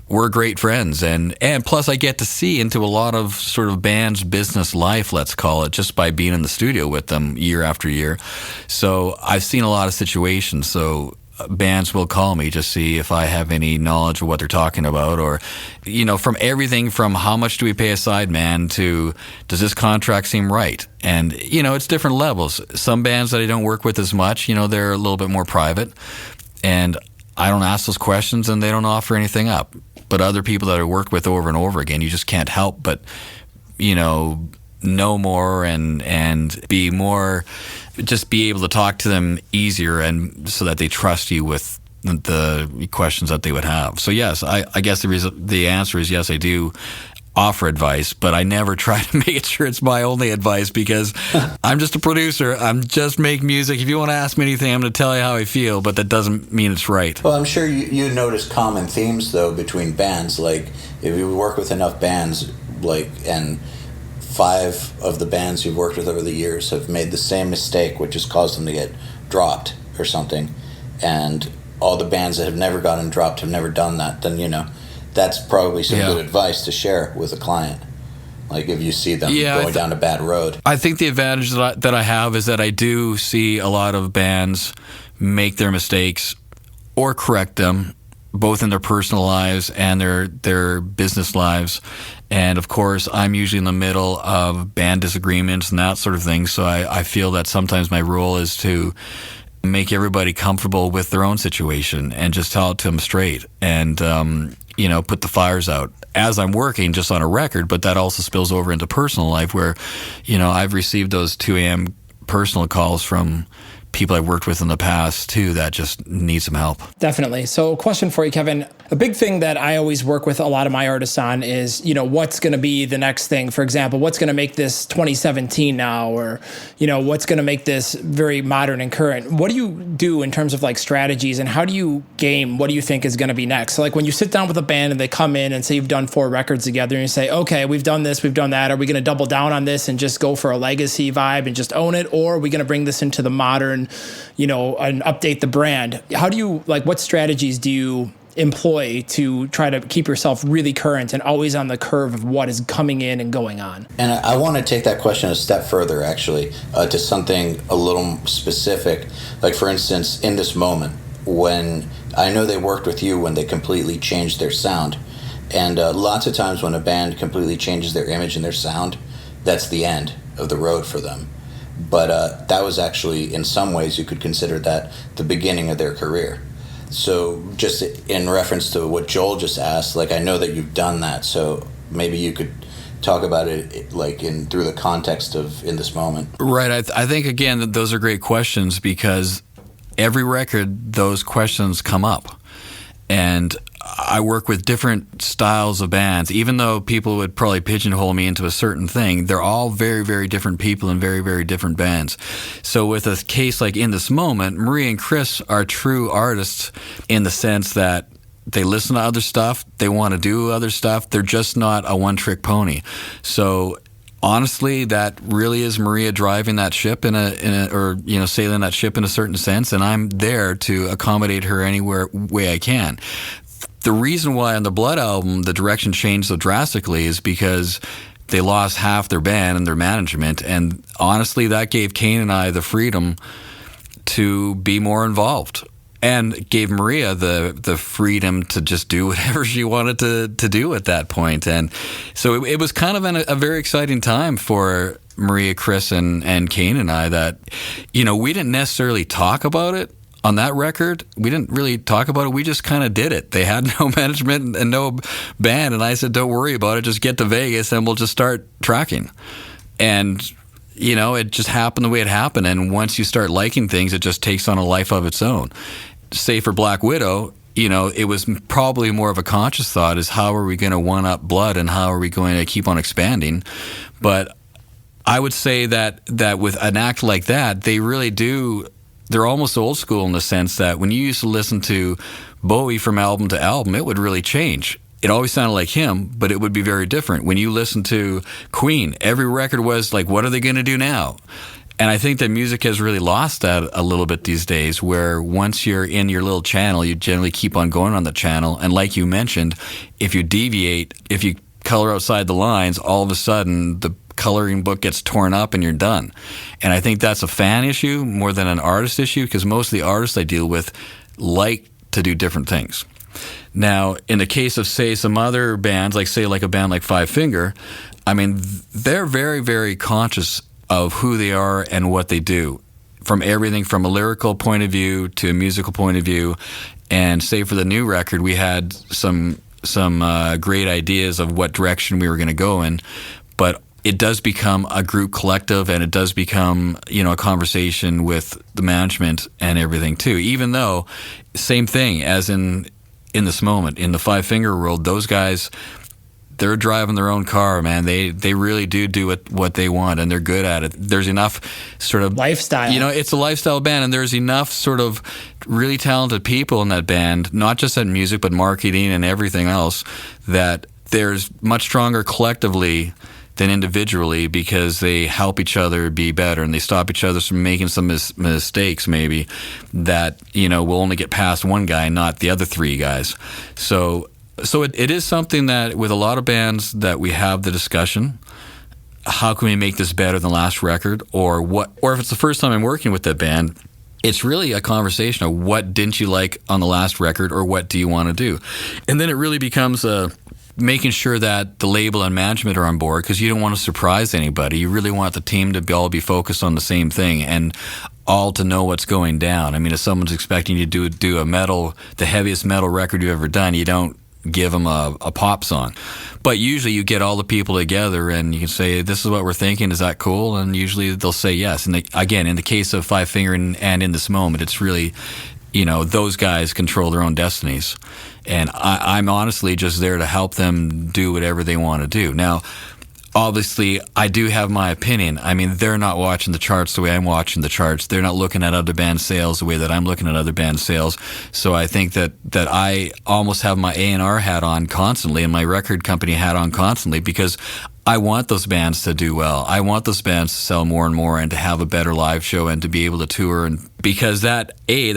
we're great friends, and plus I get to see into a lot of sort of bands' business life, let's call it, just by being in the studio with them year after year. So I've seen a lot of situations. So bands will call me to see if I have any knowledge of what they're talking about, or, from everything from how much do we pay a sideman to does this contract seem right? And, it's different levels. Some bands that I don't work with as much, they're a little bit more private, and I don't ask those questions and they don't offer anything up. But other people that I work with over and over again, you just can't help but, know more and be more, just be able to talk to them easier, and so that they trust you with the questions that they would have. So yes, I guess the answer is yes, I do offer advice, but I never try to make sure it's my only advice, because I'm just a producer. I'm just make music. If you want to ask me anything, I'm going to tell you how I feel, but that doesn't mean it's right. Well, I'm sure you notice common themes though between bands. Like, if you work with enough bands, and 5 of the bands you've worked with over the years have made the same mistake, which has caused them to get dropped or something, and all the bands that have never gotten dropped have never done that, then, that's probably some good advice to share with a client. Like, if you see them going down a bad road. I think the advantage that I have is that I do see a lot of bands make their mistakes or correct them both in their personal lives and their business lives. And of course, I'm usually in the middle of band disagreements and that sort of thing. So I feel that sometimes my role is to make everybody comfortable with their own situation and just tell it to them straight and, put the fires out as I'm working just on a record. But that also spills over into personal life where, I've received those 2 a.m. personal calls from people I've worked with in the past too that just need some help. Definitely. So question for you, Kevin. A big thing that I always work with a lot of my artists on is, what's going to be the next thing? For example, what's going to make this 2017 now? Or, what's going to make this very modern and current? What do you do in terms of like strategies and how do you game what do you think is going to be next? So like when you sit down with a band and they come in and say you've done 4 records together and you say, okay, we've done this, we've done that. Are we going to double down on this and just go for a legacy vibe and just own it? Or are we going to bring this into the modern, and update the brand? How do you, what strategies do you employ to try to keep yourself really current and always on the curve of what is coming in and going on? And I want to take that question a step further, actually, to something a little specific. Like, for instance, in this moment, when I know they worked with you when they completely changed their sound. And lots of times when a band completely changes their image and their sound, that's the end of the road for them. But that was actually, in some ways, you could consider that the beginning of their career. So just in reference to what Joel just asked, I know that you've done that, so maybe you could talk about it through the context of in this moment. Right. I think, again, that those are great questions because every record, those questions come up. And I work with different styles of bands. Even though people would probably pigeonhole me into a certain thing, they're all very, very different people and very, very different bands. So with a case like In This Moment, Maria and Chris are true artists in the sense that they listen to other stuff, they want to do other stuff, they're just not a one-trick pony. So honestly, that really is Maria driving that ship sailing that ship in a certain sense, and I'm there to accommodate her any way I can. The reason why on the Blood album the direction changed so drastically is because they lost half their band and their management, and honestly, that gave Kane and I the freedom to be more involved. And gave Maria the freedom to just do whatever she wanted to do at that point. And so it was kind of a very exciting time for Maria, Chris, and Kane and I that, we didn't necessarily talk about it on that record. We didn't really talk about it. We just kind of did it. They had no management and no band. And I said, don't worry about it. Just get to Vegas and we'll just start tracking. And it just happened the way it happened. And once you start liking things, it just takes on a life of its own. Say for Black Widow, it was probably more of a conscious thought is how are we going to one-up Blood and how are we going to keep on expanding? But I would say that with an act like that, they really do, they're almost old school in the sense that when you used to listen to Bowie from album to album, it would really change. It always sounded like him, but it would be very different. When you listen to Queen, every record was like, what are they going to do now? And I think that music has really lost that a little bit these days, where once you're in your little channel, you generally keep on going on the channel. And like you mentioned, if you deviate, if you color outside the lines, all of a sudden the coloring book gets torn up and you're done. And I think that's a fan issue more than an artist issue, because most of the artists I deal with like to do different things. Now, in the case of, say, some other bands, like a band like Five Finger, I mean, they're very, very conscious of who they are and what they do, from everything from a lyrical point of view to a musical point of view. And say for the new record, we had some great ideas of what direction we were going to go in, but it does become a group collective, and it does become, a conversation with the management and everything too. Even though, same thing as in This Moment, in the Five Finger world, those guys, they're driving their own car, man. They really do what they want, and they're good at it. There's enough sort of lifestyle. It's a lifestyle band, and there's enough sort of really talented people in that band, not just at music, but marketing and everything else, that there's much stronger collectively than individually, because they help each other be better, and they stop each other from making some mistakes maybe that, will only get past one guy, not the other three guys. So it is something that with a lot of bands that we have the discussion, how can we make this better than the last record, or if it's the first time I'm working with that band, it's really a conversation of what didn't you like on the last record or what do you want to do? And then it really becomes making sure that the label and management are on board, because you don't want to surprise anybody. You really want the team to all be focused on the same thing and all to know what's going down. I mean, if someone's expecting you to do a metal, the heaviest metal record you've ever done, you don't give them a pop song. But usually you get all the people together and you can say, this is what we're thinking, is that cool? And usually they'll say yes. And again, in the case of Five Finger and In This Moment, it's really, those guys control their own destinies. And I'm honestly just there to help them do whatever they want to do. Now, obviously, I do have my opinion. I mean, they're not watching the charts the way I'm watching the charts. They're not looking at other band sales the way that I'm looking at other band sales. So I think that I almost have my A&R hat on constantly and my record company hat on constantly, because I want those bands to do well. I want those bands to sell more and more and to have a better live show and to be able to tour. And because that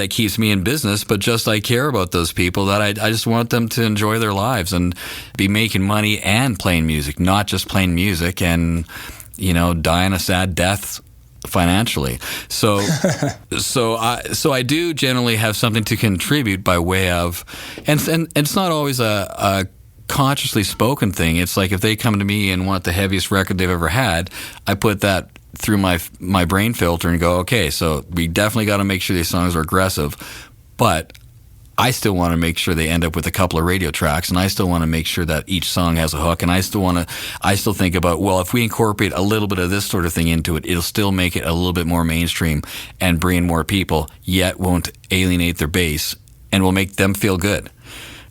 keeps me in business, but just I care about those people, that I just want them to enjoy their lives and be making money and playing music, not just playing music and, dying a sad death financially. So I do generally have something to contribute by way of, and it's not always a consciously spoken thing. It's like if they come to me and want the heaviest record they've ever had, I put that through my brain filter and go, okay, so we definitely got to make sure these songs are aggressive, but I still want to make sure they end up with a couple of radio tracks, and I still want to make sure that each song has a hook, and I still think about, well, if we incorporate a little bit of this sort of thing into it, it'll still make it a little bit more mainstream and bring in more people, yet won't alienate their base and will make them feel good.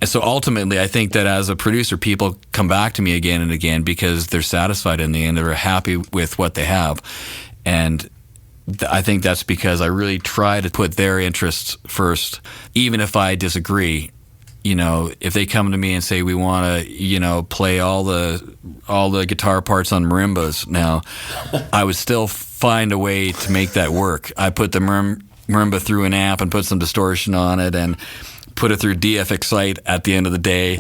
And so ultimately, I think that as a producer, people come back to me again and again because they're satisfied in the end. They're happy with what they have. And I think that's because I really try to put their interests first, even if I disagree. If they come to me and say, we want to, play all the guitar parts on marimbas now, I would still find a way to make that work. I put the marimba through an amp and put some distortion on it and put it through DF Excite at the end of the day.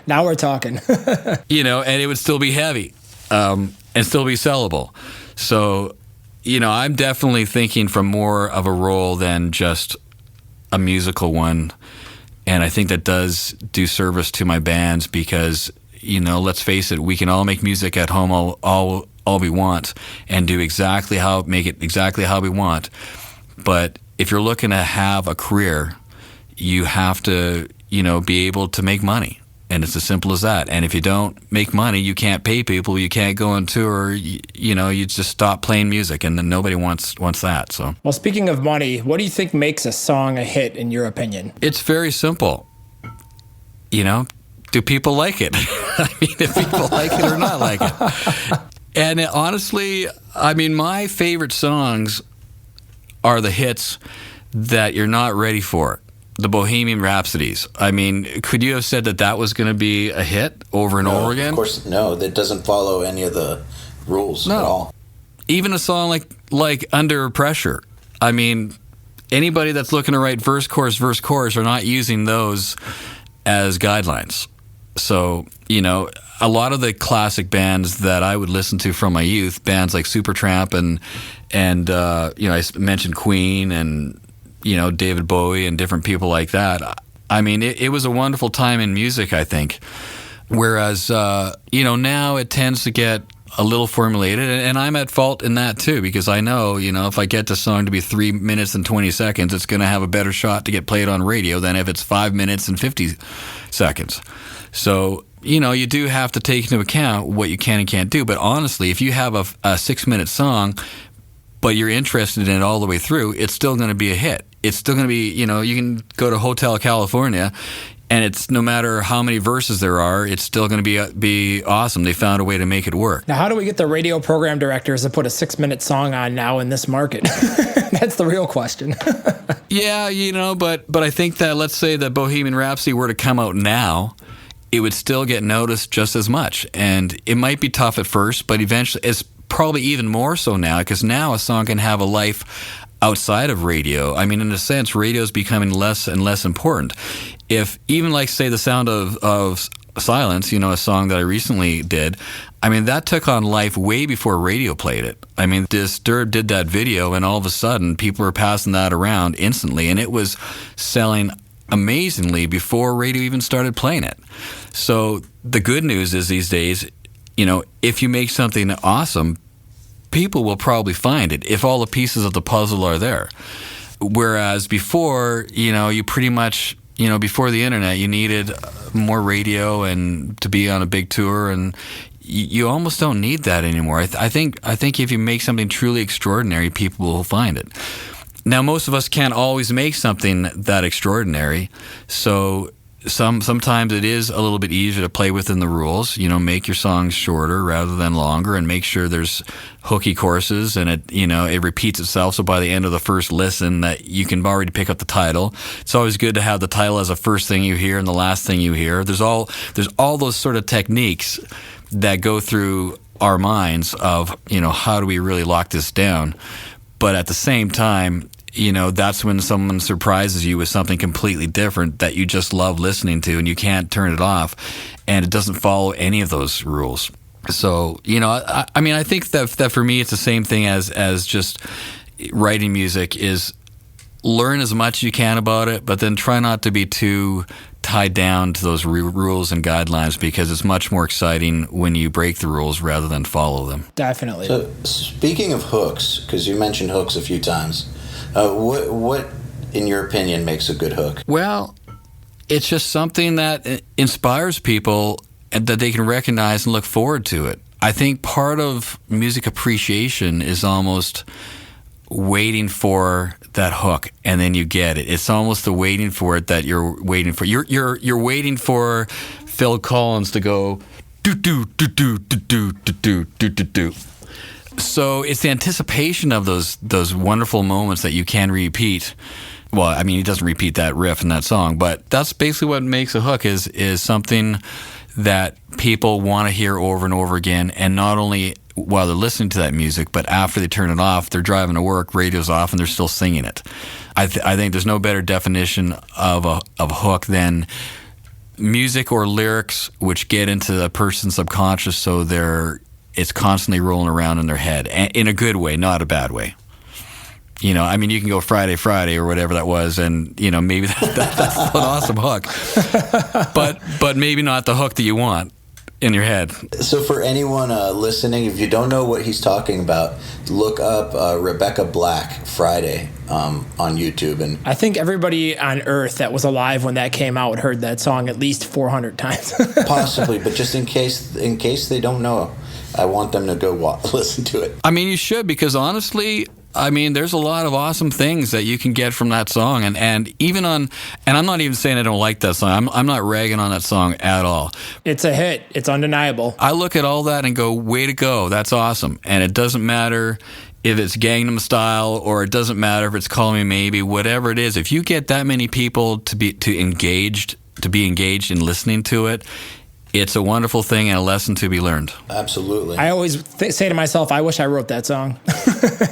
Now we're talking. And it would still be heavy and still be sellable. So, I'm definitely thinking from more of a role than just a musical one. And I think that does do service to my bands because, let's face it, we can all make music at home all we want and make it exactly how we want. But if you're looking to have a career, you have to, be able to make money. And it's as simple as that. And if you don't make money, you can't pay people, you can't go on tour, you just stop playing music, and then nobody wants that. So, well, speaking of money, what do you think makes a song a hit in your opinion? It's very simple. Do people like it? I mean, if people like it or not like it. And honestly, my favorite songs are the hits that you're not ready for. The Bohemian Rhapsodies. Could you have said that was going to be a hit over and over again? Of course, no. That doesn't follow any of the rules at all. Even a song like Under Pressure. Anybody that's looking to write verse, chorus are not using those as guidelines. So, a lot of the classic bands that I would listen to from my youth, bands like Supertramp and I mentioned Queen and, David Bowie and different people like that. It was a wonderful time in music, I think. Whereas, now it tends to get a little formulated, and I'm at fault in that too, because I know, if I get the song to be 3 minutes and 20 seconds, it's going to have a better shot to get played on radio than if it's 5 minutes and 50 seconds. So, you do have to take into account what you can and can't do. But honestly, if you have a 6-minute song, but you're interested in it all the way through, it's still going to be a hit. It's still going to be, you can go to Hotel California, and it's no matter how many verses there are, it's still going to be awesome. They found a way to make it work. Now, how do we get the radio program directors to put a 6-minute song on now in this market? That's the real question. Yeah, but I think that, let's say that Bohemian Rhapsody were to come out now, it would still get noticed just as much. And it might be tough at first, but eventually it's probably even more so now, because now a song can have a life outside of radio. In a sense, radio is becoming less and less important. If even say the sound of Silence, a song that I recently did, I mean, that took on life way before radio played it. I mean, Disturbed did that video, and all of a sudden, people were passing that around instantly, and it was selling amazingly before radio even started playing it. So the good news is these days, if you make something awesome, people will probably find it if all the pieces of the puzzle are there. Whereas before, you pretty much, before the internet, you needed more radio and to be on a big tour, and you almost don't need that anymore. I think if you make something truly extraordinary, people will find it. Now, most of us can't always make something that extraordinary, so sometimes it is a little bit easier to play within the rules. Make your songs shorter rather than longer, and make sure there's hooky choruses, and it repeats itself. So by the end of the first listen, that you can already pick up the title. It's always good to have the title as the first thing you hear and the last thing you hear. There's all those sort of techniques that go through our minds of how do we really lock this down. But at the same time, that's when someone surprises you with something completely different that you just love listening to, and you can't turn it off, and it doesn't follow any of those rules. So, I think that for me, it's the same thing as just writing music is learn as much as you can about it, but then try not to be too tied down to those rules and guidelines, because it's much more exciting when you break the rules rather than follow them. Definitely. So, speaking of hooks, because you mentioned hooks a few times, what, in your opinion, makes a good hook? Well, it's just something that inspires people and that they can recognize and look forward to it. I think part of music appreciation is almost waiting for that hook, and then you get it. It's almost the waiting for it that you're waiting for. You're waiting for Phil Collins to go do do do do do do do do do do. So it's the anticipation of those wonderful moments that you can repeat. Well, I mean, he doesn't repeat that riff in that song, but that's basically what makes a hook is something that people want to hear over and over again, and not only while they're listening to that music, but after they turn it off, they're driving to work, radio's off, and they're still singing it. I think there's no better definition of a hook than music or lyrics which get into the person's subconscious, so it's constantly rolling around in their head, in a good way, not a bad way. You can go Friday, Friday, or whatever that was, and, maybe that's an awesome hook. But maybe not the hook that you want in your head. So for anyone listening, if you don't know what he's talking about, look up Rebecca Black, Friday, on YouTube. And I think everybody on Earth that was alive when that came out heard that song at least 400 times. Possibly, but just in case they don't know, I want them to go listen to it. I mean, you should, because honestly, there's a lot of awesome things that you can get from that song, and even and I'm not even saying I don't like that song. I'm not ragging on that song at all. It's a hit. It's undeniable. I look at all that and go, way to go. That's awesome. And it doesn't matter if it's Gangnam Style, or it doesn't matter if it's Call Me Maybe, whatever it is. If you get that many people to be engaged in listening to it, it's a wonderful thing and a lesson to be learned. Absolutely. I always say to myself, I wish I wrote that song.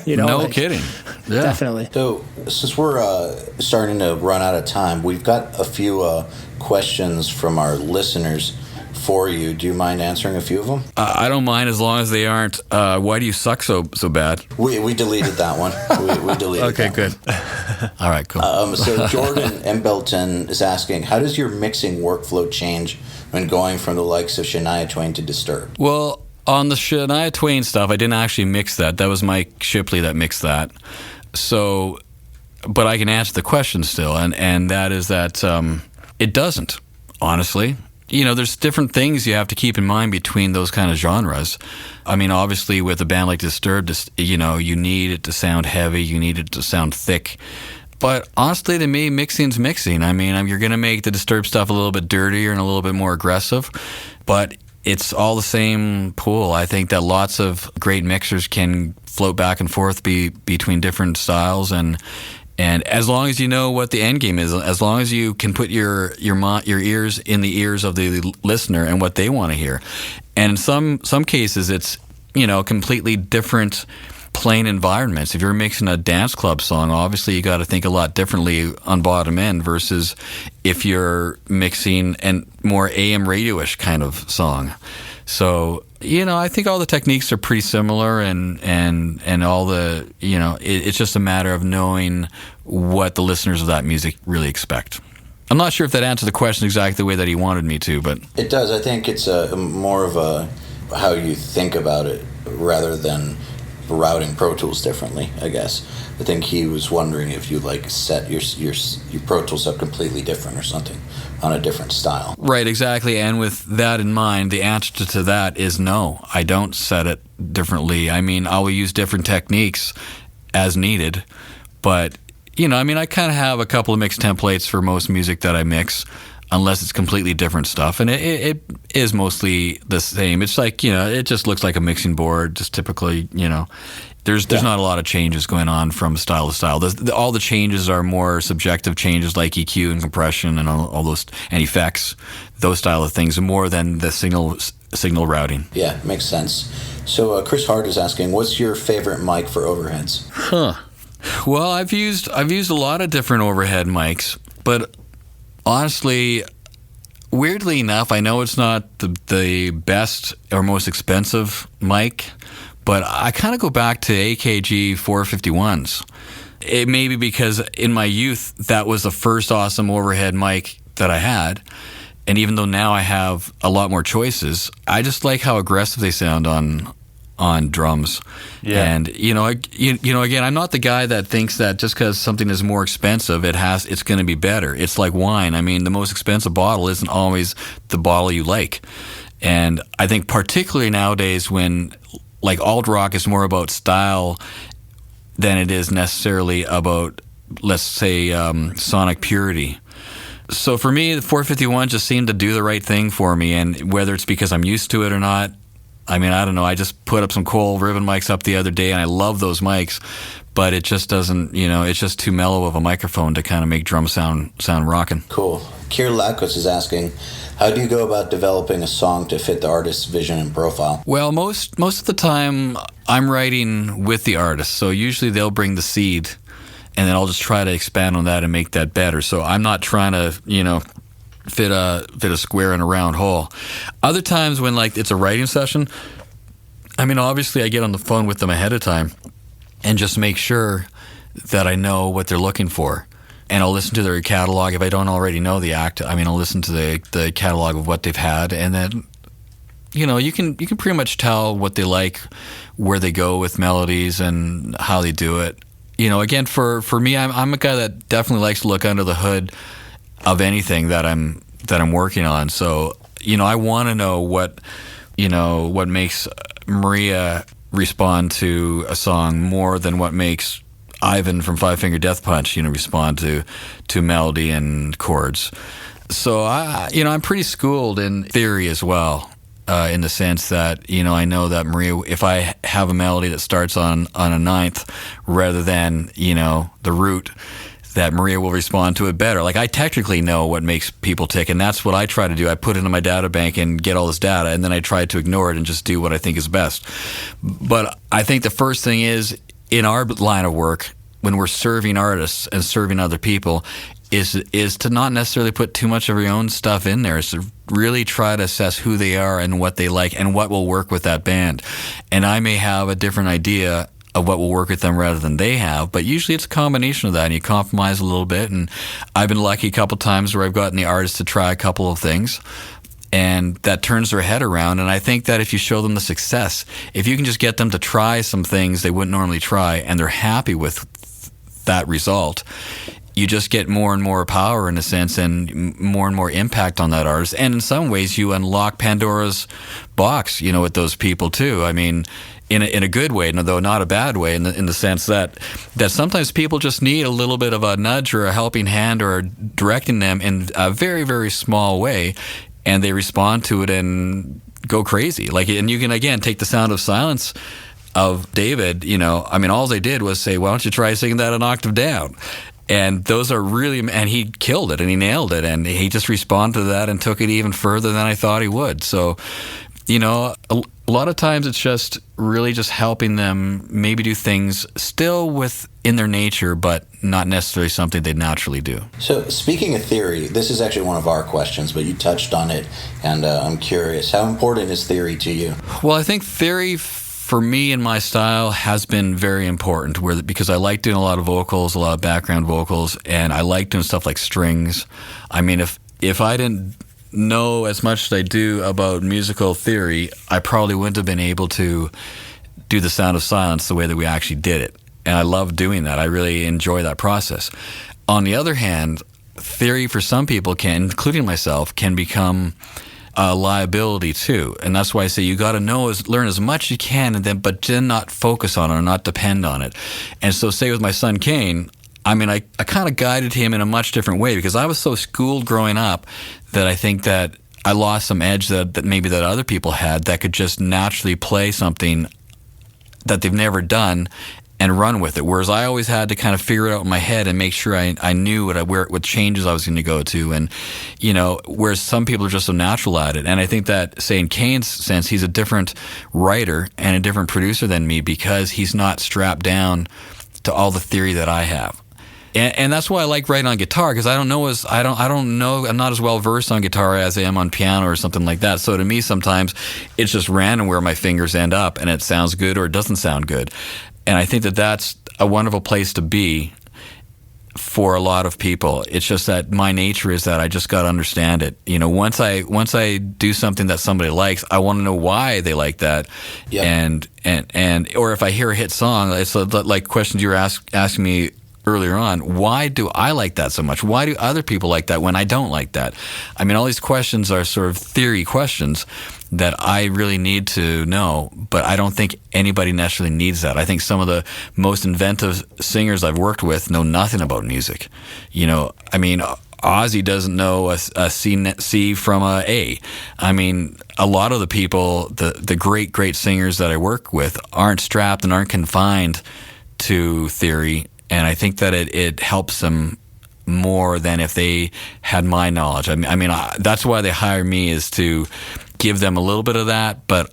No kidding. Yeah. Definitely. So since we're starting to run out of time, we've got a few questions from our listeners for you. Do you mind answering a few of them? I don't mind, as long as they aren't, why do you suck so bad? We deleted that one. We deleted okay, that good. one. All right, cool. So Jordan Embleton is asking, how does your mixing workflow change when going from the likes of Shania Twain to Disturbed? Well, on the Shania Twain stuff, I didn't actually mix that. That was Mike Shipley that mixed that. So, but I can answer the question still, and that is that it doesn't, honestly. There's different things you have to keep in mind between those kind of genres. Obviously, with a band like Disturbed, you need it to sound heavy, you need it to sound thick. But honestly, to me, mixing's mixing. You're going to make the Disturbed stuff a little bit dirtier and a little bit more aggressive, but it's all the same pool. I think that lots of great mixers can float back and forth between different styles, and as long as you know what the end game is, as long as you can put your ears in the ears of the listener and what they want to hear. And in some cases, it's completely different playing environments. If you're mixing a dance club song, obviously you got to think a lot differently on bottom end versus if you're mixing a more AM radio-ish kind of song. So, I think all the techniques are pretty similar and all the, it's just a matter of knowing what the listeners of that music really expect. I'm not sure if that answered the question exactly the way that he wanted me to, but... It does. I think it's more of how you think about it rather than routing Pro Tools differently, I guess. I think he was wondering if you set your Pro Tools up completely different or something on a different style. Right, exactly. And with that in mind, the answer to that is no. I don't set it differently. I mean, I will use different techniques as needed, but I kind of have a couple of mix templates for most music that I mix, unless it's completely different stuff. And it is mostly the same. It's like, it just looks like a mixing board, just typically, there's not a lot of changes going on from style to style. All the changes are more subjective changes like EQ and compression and all those, and effects, those style of things, more than the signal routing. Yeah, makes sense. So Chris Hart is asking, what's your favorite mic for overheads? Well, I've used a lot of different overhead mics, but honestly, weirdly enough, I know it's not the best or most expensive mic, but I kind of go back to AKG 451s. It may be because in my youth, that was the first awesome overhead mic that I had. And even though now I have a lot more choices, I just like how aggressive they sound on drums. Yeah. And again, I'm not the guy that thinks that just because something is more expensive, it's going to be better. It's like wine. I mean, the most expensive bottle isn't always the bottle you like. And I think particularly nowadays when alt rock is more about style than it is necessarily about, let's say, sonic purity. So for me, the 451 just seemed to do the right thing for me, and whether it's because I'm used to it or not, I mean, I don't know. I just put up some cool ribbon mics up the other day, and I love those mics, but it just doesn't, it's just too mellow of a microphone to kind of make drums sound rocking. Cool. Kier Lakos is asking, how do you go about developing a song to fit the artist's vision and profile? Well, most of the time, I'm writing with the artist, so usually they'll bring the seed, and then I'll just try to expand on that and make that better. So I'm not trying to, fit a square in a round hole. Other times when it's a writing session, I mean, obviously I get on the phone with them ahead of time and just make sure that I know what they're looking for. And I'll listen to their catalog. If I don't already know the act, I mean, I'll listen to the catalog of what they've had, and then you can pretty much tell what they like, where they go with melodies and how they do it. Again, for me, I'm a guy that definitely likes to look under the hood of anything that I'm working on. So, I want to know what makes Maria respond to a song more than what makes Ivan from Five Finger Death Punch, respond to melody and chords. So I'm pretty schooled in theory as well, in the sense that, I know that Maria, if I have a melody that starts on a ninth rather than, the root, that Maria will respond to it better. I technically know what makes people tick, and that's what I try to do. I put it in my data bank and get all this data, and then I try to ignore it and just do what I think is best. But I think the first thing is, in our line of work, when we're serving artists and serving other people, is to not necessarily put too much of your own stuff in there. Is to really try to assess who they are and what they like and what will work with that band. And I may have a different idea of what will work with them rather than they have, but usually it's a combination of that, and you compromise a little bit. And I've been lucky a couple times where I've gotten the artist to try a couple of things, and that turns their head around. And I think that if you show them the success, if you can just get them to try some things they wouldn't normally try, and they're happy with that result, you just get more and more power, in a sense, and more impact on that artist. And in some ways, you unlock Pandora's box, with those people too. I mean, in a good way, though not a bad way, in the sense that sometimes people just need a little bit of a nudge or a helping hand or directing them in a very, very small way, and they respond to it and go crazy. And you can, again, take the Sound of Silence of David, all they did was say, why don't you try singing that an octave down? And those are really, and he killed it and he nailed it, and he just responded to that and took it even further than I thought he would. So, a A lot of times it's just really just helping them maybe do things still within their nature, but not necessarily something they naturally do. So speaking of theory, this is actually one of our questions, but you touched on it, and I'm curious. How important is theory to you? Well, I think theory for me and my style has been very important because I like doing a lot of vocals, a lot of background vocals, and I like doing stuff like strings. I mean, if I didn't know as much as I do about musical theory, I probably wouldn't have been able to do The Sound of Silence the way that we actually did it. And I love doing that. I really enjoy that process. On the other hand, theory for some people can, including myself, can become a liability too. And that's why I say you got to learn as much as you can, but then not focus on it or not depend on it. And so say with my son Kane, I mean, I kind of guided him in a much different way because I was so schooled growing up that I think that I lost some edge that maybe that other people had that could just naturally play something that they've never done and run with it. Whereas I always had to kind of figure it out in my head and make sure I knew what changes I was going to go to. And, whereas some people are just so natural at it. And I think that, say, in Kane's sense, he's a different writer and a different producer than me because he's not strapped down to all the theory that I have. And that's why I like writing on guitar because I'm not as well versed on guitar as I am on piano or something like that. So to me, sometimes it's just random where my fingers end up and it sounds good or it doesn't sound good. And I think that that's a wonderful place to be for a lot of people. It's just that my nature is that I just got to understand it. Once I do something that somebody likes, I want to know why they like that. Yep. And or if I hear a hit song, it's like questions you were asking me earlier on, why do I like that so much? Why do other people like that when I don't like that? I mean, all these questions are sort of theory questions that I really need to know, but I don't think anybody necessarily needs that. I think some of the most inventive singers I've worked with know nothing about music. I mean, Ozzy doesn't know a C from a A. I mean, a lot of the people, the great singers that I work with aren't strapped and aren't confined to theory. And I think that it helps them more than if they had my knowledge. I mean, that's why they hire me, is to give them a little bit of that. But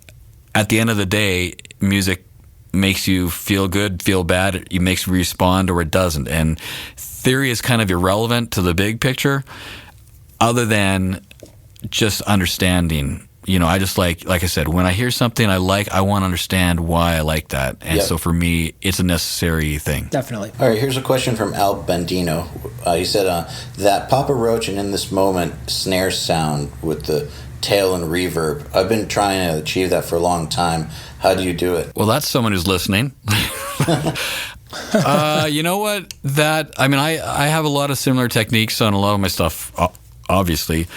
at the end of the day, music makes you feel good, feel bad. It makes you respond or it doesn't. And theory is kind of irrelevant to the big picture other than just understanding. I just like I said, when I hear something I like, I want to understand why I like that. And so for me, it's a necessary thing. Definitely. All right, here's a question from Al Bandino. He said, that Papa Roach and In This Moment snare sound with the tail and reverb, I've been trying to achieve that for a long time. How do you do it? Well, that's someone who's listening. You know what? I have a lot of similar techniques on a lot of my stuff, obviously.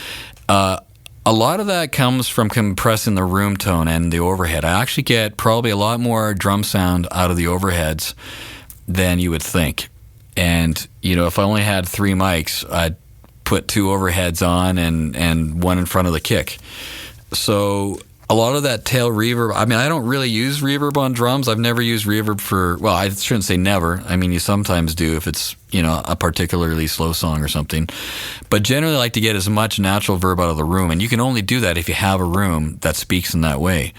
A lot of that comes from compressing the room tone and the overhead. I actually get probably a lot more drum sound out of the overheads than you would think. And, if I only had 3 mics, I'd put 2 overheads on and one in front of the kick. So a lot of that tail reverb, I don't really use reverb on drums. I've never used reverb I shouldn't say never. I mean, you sometimes do if it's, a particularly slow song or something. But generally I like to get as much natural verb out of the room. And you can only do that if you have a room that speaks in that way.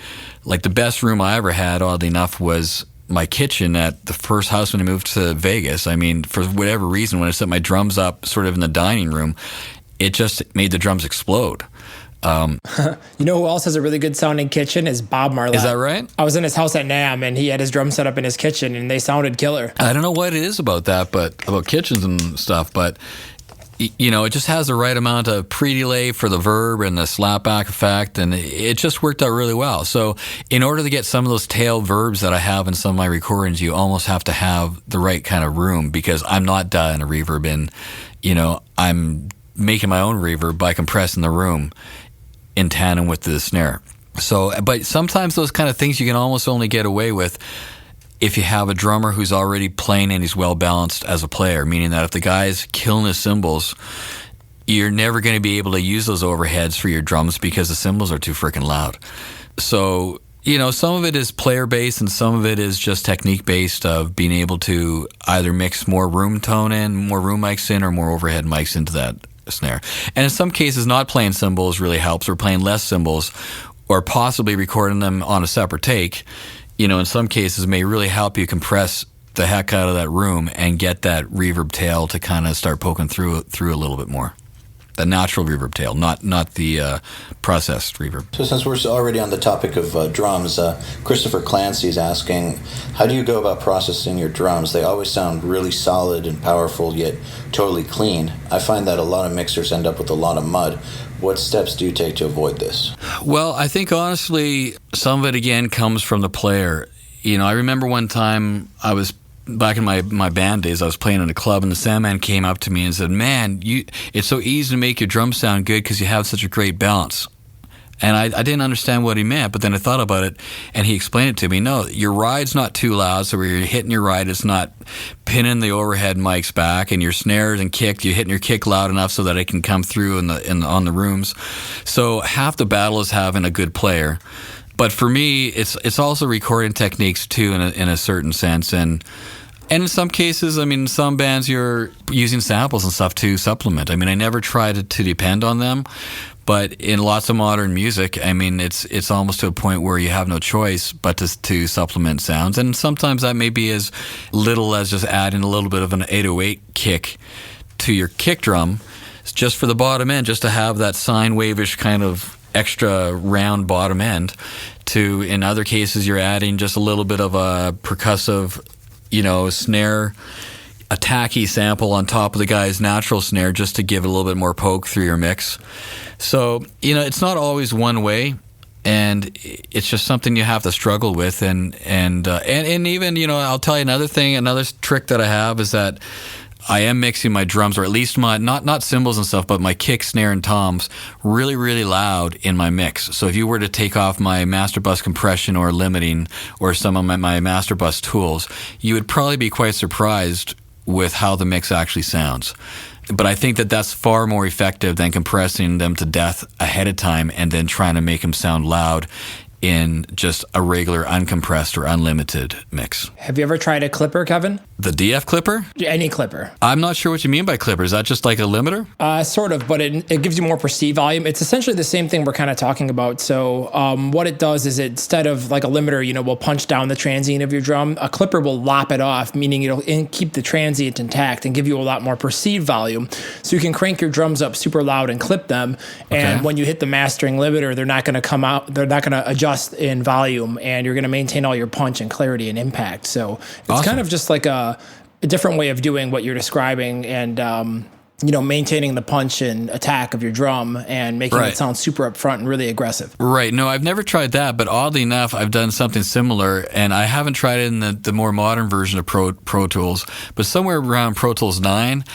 Like the best room I ever had, oddly enough, was my kitchen at the first house when I moved to Vegas. I mean, for whatever reason, when I set my drums up sort of in the dining room, it just made the drums explode. You know who else has a really good sounding kitchen is Bob Marlette. Is that right? I was in his house at NAMM and he had his drum set up in his kitchen and they sounded killer. I don't know what it is about that, but about kitchens and stuff, but it just has the right amount of pre-delay for the verb and the slapback effect, and it just worked out really well. So in order to get some of those tail verbs that I have in some of my recordings, you almost have to have the right kind of room, because I'm not dialing a reverb in. I'm making my own reverb by compressing the room in tandem with the snare. So, but sometimes those kind of things you can almost only get away with if you have a drummer who's already playing and he's well balanced as a player, meaning that if the guy's killing his cymbals, you're never going to be able to use those overheads for your drums because the cymbals are too freaking loud. So, some of it is player-based and some of it is just technique-based of being able to either mix more room tone in, more room mics in, or more overhead mics into that snare. And in some cases, not playing cymbals really helps, or playing less cymbals, or possibly recording them on a separate take, in some cases may really help you compress the heck out of that room and get that reverb tail to kind of start poking through a little bit more. The natural reverb tail, not the processed reverb. So since we're already on the topic of drums, Christopher Clancy's asking, how do you go about processing your drums? They always sound really solid and powerful, yet totally clean. I find that a lot of mixers end up with a lot of mud. What steps do you take to avoid this? Well, I think honestly, some of it again comes from the player. I remember one time I was back in my band days, I was playing in a club, and the sound man came up to me and said, "Man, it's so easy to make your drums sound good because you have such a great balance." And I didn't understand what he meant, but then I thought about it, and he explained it to me. No, your ride's not too loud, so where you're hitting your ride, it's not pinning the overhead mics back, and your snares and kick, you're hitting your kick loud enough so that it can come through on the rooms. So half the battle is having a good player. But for me, it's also recording techniques too, in a certain sense, and in some cases, in some bands you're using samples and stuff to supplement. I never try to depend on them, but in lots of modern music, it's almost to a point where you have no choice but to supplement sounds, and sometimes that may be as little as just adding a little bit of an 808 kick to your kick drum, just for the bottom end, just to have that sine wave-ish kind of extra round bottom end. To, in other cases, you're adding just a little bit of a percussive, snare, a tacky sample on top of the guy's natural snare, just to give it a little bit more poke through your mix. So, it's not always one way, and it's just something you have to struggle with. And even, I'll tell you another trick that I have is that I am mixing my drums, or at least my not cymbals and stuff, but my kick, snare, and toms really, really loud in my mix. So if you were to take off my master bus compression or limiting or some of my master bus tools, you would probably be quite surprised with how the mix actually sounds. But I think that that's far more effective than compressing them to death ahead of time and then trying to make them sound loud in just a regular uncompressed or unlimited mix. Have you ever tried a clipper, Kevin? The DF clipper? Any clipper. I'm not sure what you mean by clipper. Is that just like a limiter? Sort of, but it gives you more perceived volume. It's essentially the same thing we're kind of talking about. So what it does is, instead of like a limiter, will punch down the transient of your drum, a clipper will lop it off, meaning it'll keep the transient intact and give you a lot more perceived volume. So you can crank your drums up super loud and clip them. And when you hit the mastering limiter, they're not going to come out, they're not going to adjust in volume, and you're going to maintain all your punch and clarity and impact. So it's kind of just like a different way of doing what you're describing, and maintaining the punch and attack of your drum and making it sound super upfront and really aggressive. Right. No, I've never tried that, but oddly enough, I've done something similar, and I haven't tried it in the more modern version of Pro Tools, but somewhere around Pro Tools 9,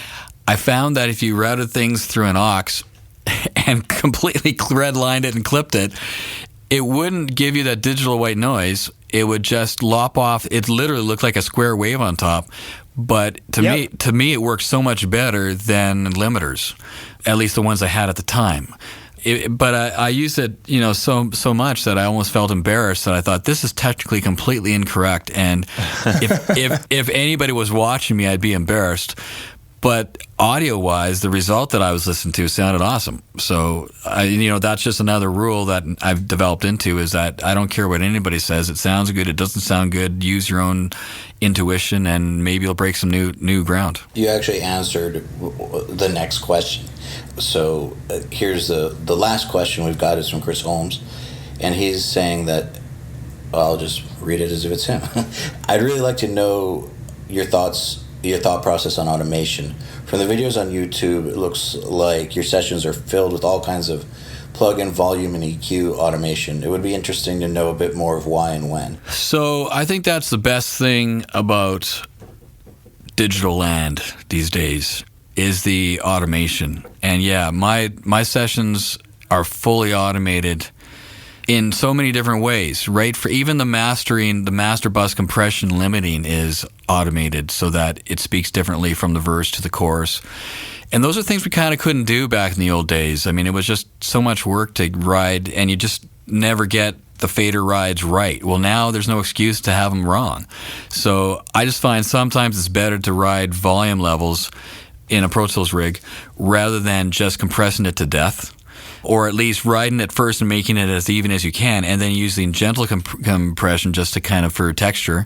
I found that if you routed things through an aux and completely redlined it and clipped it, it wouldn't give you that digital white noise. It would just lop off. It literally looked like a square wave on top. But to me, it works so much better than limiters, at least the ones I had at the time. But I used it, so much that I almost felt embarrassed. That I thought, this is technically completely incorrect, and if anybody was watching me, I'd be embarrassed. But audio-wise, the result that I was listening to sounded awesome. So, that's just another rule that I've developed into, is that I don't care what anybody says. It sounds good. It doesn't sound good. Use your own intuition, and maybe you'll break some new ground. You actually answered the next question. So here's the last question we've got is from Chris Holmes, and he's saying that, I'll just read it as if it's him. I'd really like to know your thought process on automation. From the videos on YouTube, it looks like your sessions are filled with all kinds of plug-in volume and EQ automation. It would be interesting to know a bit more of why and when. So I think that's the best thing about digital land these days, is the automation. And yeah, my sessions are fully automated in so many different ways, right? For even the mastering, the master bus compression limiting is automated so that it speaks differently from the verse to the chorus. And those are things we kind of couldn't do back in the old days. It was just so much work to ride, and you just never get the fader rides right. Well, now there's no excuse to have them wrong. So I just find sometimes it's better to ride volume levels in a Pro Tools rig rather than just compressing it to death. or at least riding it first and making it as even as you can, and then using gentle compression just to kind of for texture.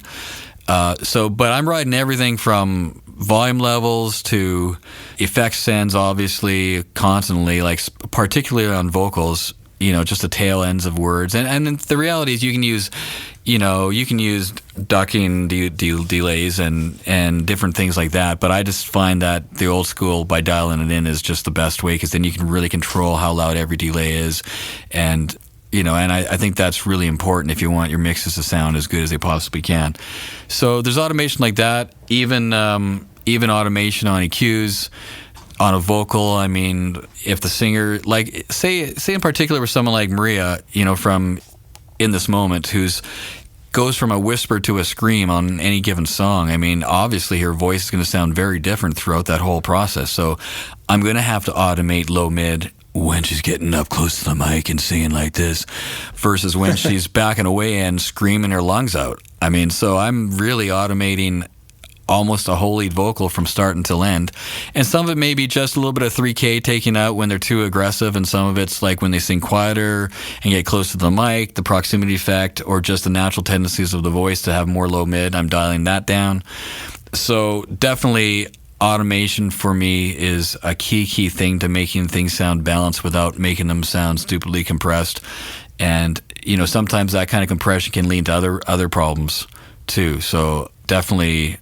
But I'm riding everything from volume levels to effect sends, obviously, constantly, like particularly on vocals, just the tail ends of words. And the reality is you can use ducking delays and different things like that. But I just find that the old school by dialing it in is just the best way, because then you can really control how loud every delay is. And I think that's really important if you want your mixes to sound as good as they possibly can. So there's automation like that, even automation on EQs, on a vocal. I mean, if the singer, like say in particular with someone like Maria, from In This Moment, who's goes from a whisper to a scream on any given song. I mean, obviously her voice is going to sound very different throughout that whole process. So I'm going to have to automate low mid when she's getting up close to the mic and singing like this versus when she's backing away and screaming her lungs out. I mean, so I'm really automating almost a whole lead vocal from start until end. And some of it may be just a little bit of 3K taking out when they're too aggressive, and some of it's like when they sing quieter and get close to the mic, the proximity effect, or just the natural tendencies of the voice to have more low mid. I'm dialing that down. So definitely automation for me is a key thing to making things sound balanced without making them sound stupidly compressed. And sometimes that kind of compression can lead to other problems too. So definitely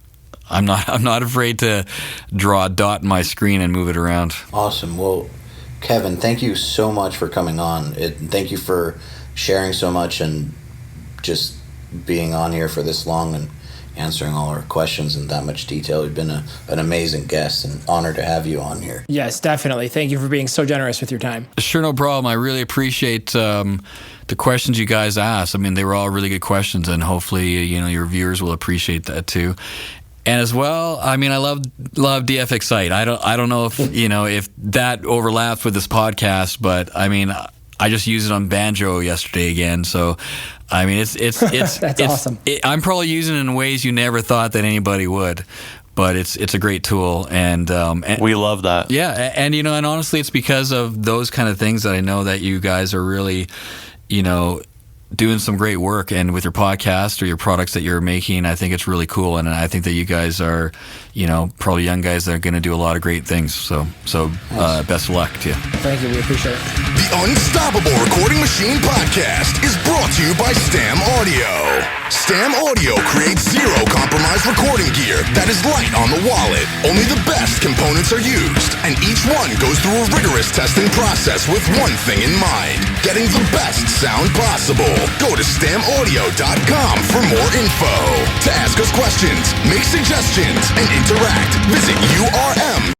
I'm not afraid to draw a dot in my screen and move it around. Awesome. Well, Kevin, thank you so much for coming on. Thank you for sharing so much and just being on here for this long and answering all our questions in that much detail. You've been an amazing guest, and honor to have you on here. Yes, definitely. Thank you for being so generous with your time. Sure, no problem. I really appreciate the questions you guys asked. I mean, they were all really good questions, and hopefully, your viewers will appreciate that too. And as well, I mean, I love DFX-Site. I don't know if if that overlaps with this podcast, but I mean, I just used it on banjo yesterday again. So, I mean, it's that's awesome. I'm probably using it in ways you never thought that anybody would, but it's a great tool, and we love that. Yeah, and and honestly, it's because of those kind of things that I know that you guys are really, doing some great work, and with your podcast or your products that you're making, I think it's really cool, and I think that you guys are, probably young guys that are going to do a lot of great things. So best of luck to you. Thank you. We appreciate it. The Unstoppable Recording Machine Podcast is brought to you by Stam Audio. Stam Audio creates zero compromise recording gear that is light on the wallet. Only the best components are used, and each one goes through a rigorous testing process with one thing in mind: getting the best sound possible. Go to stamaudio.com for more info. To ask us questions, make suggestions, and interact, visit URM.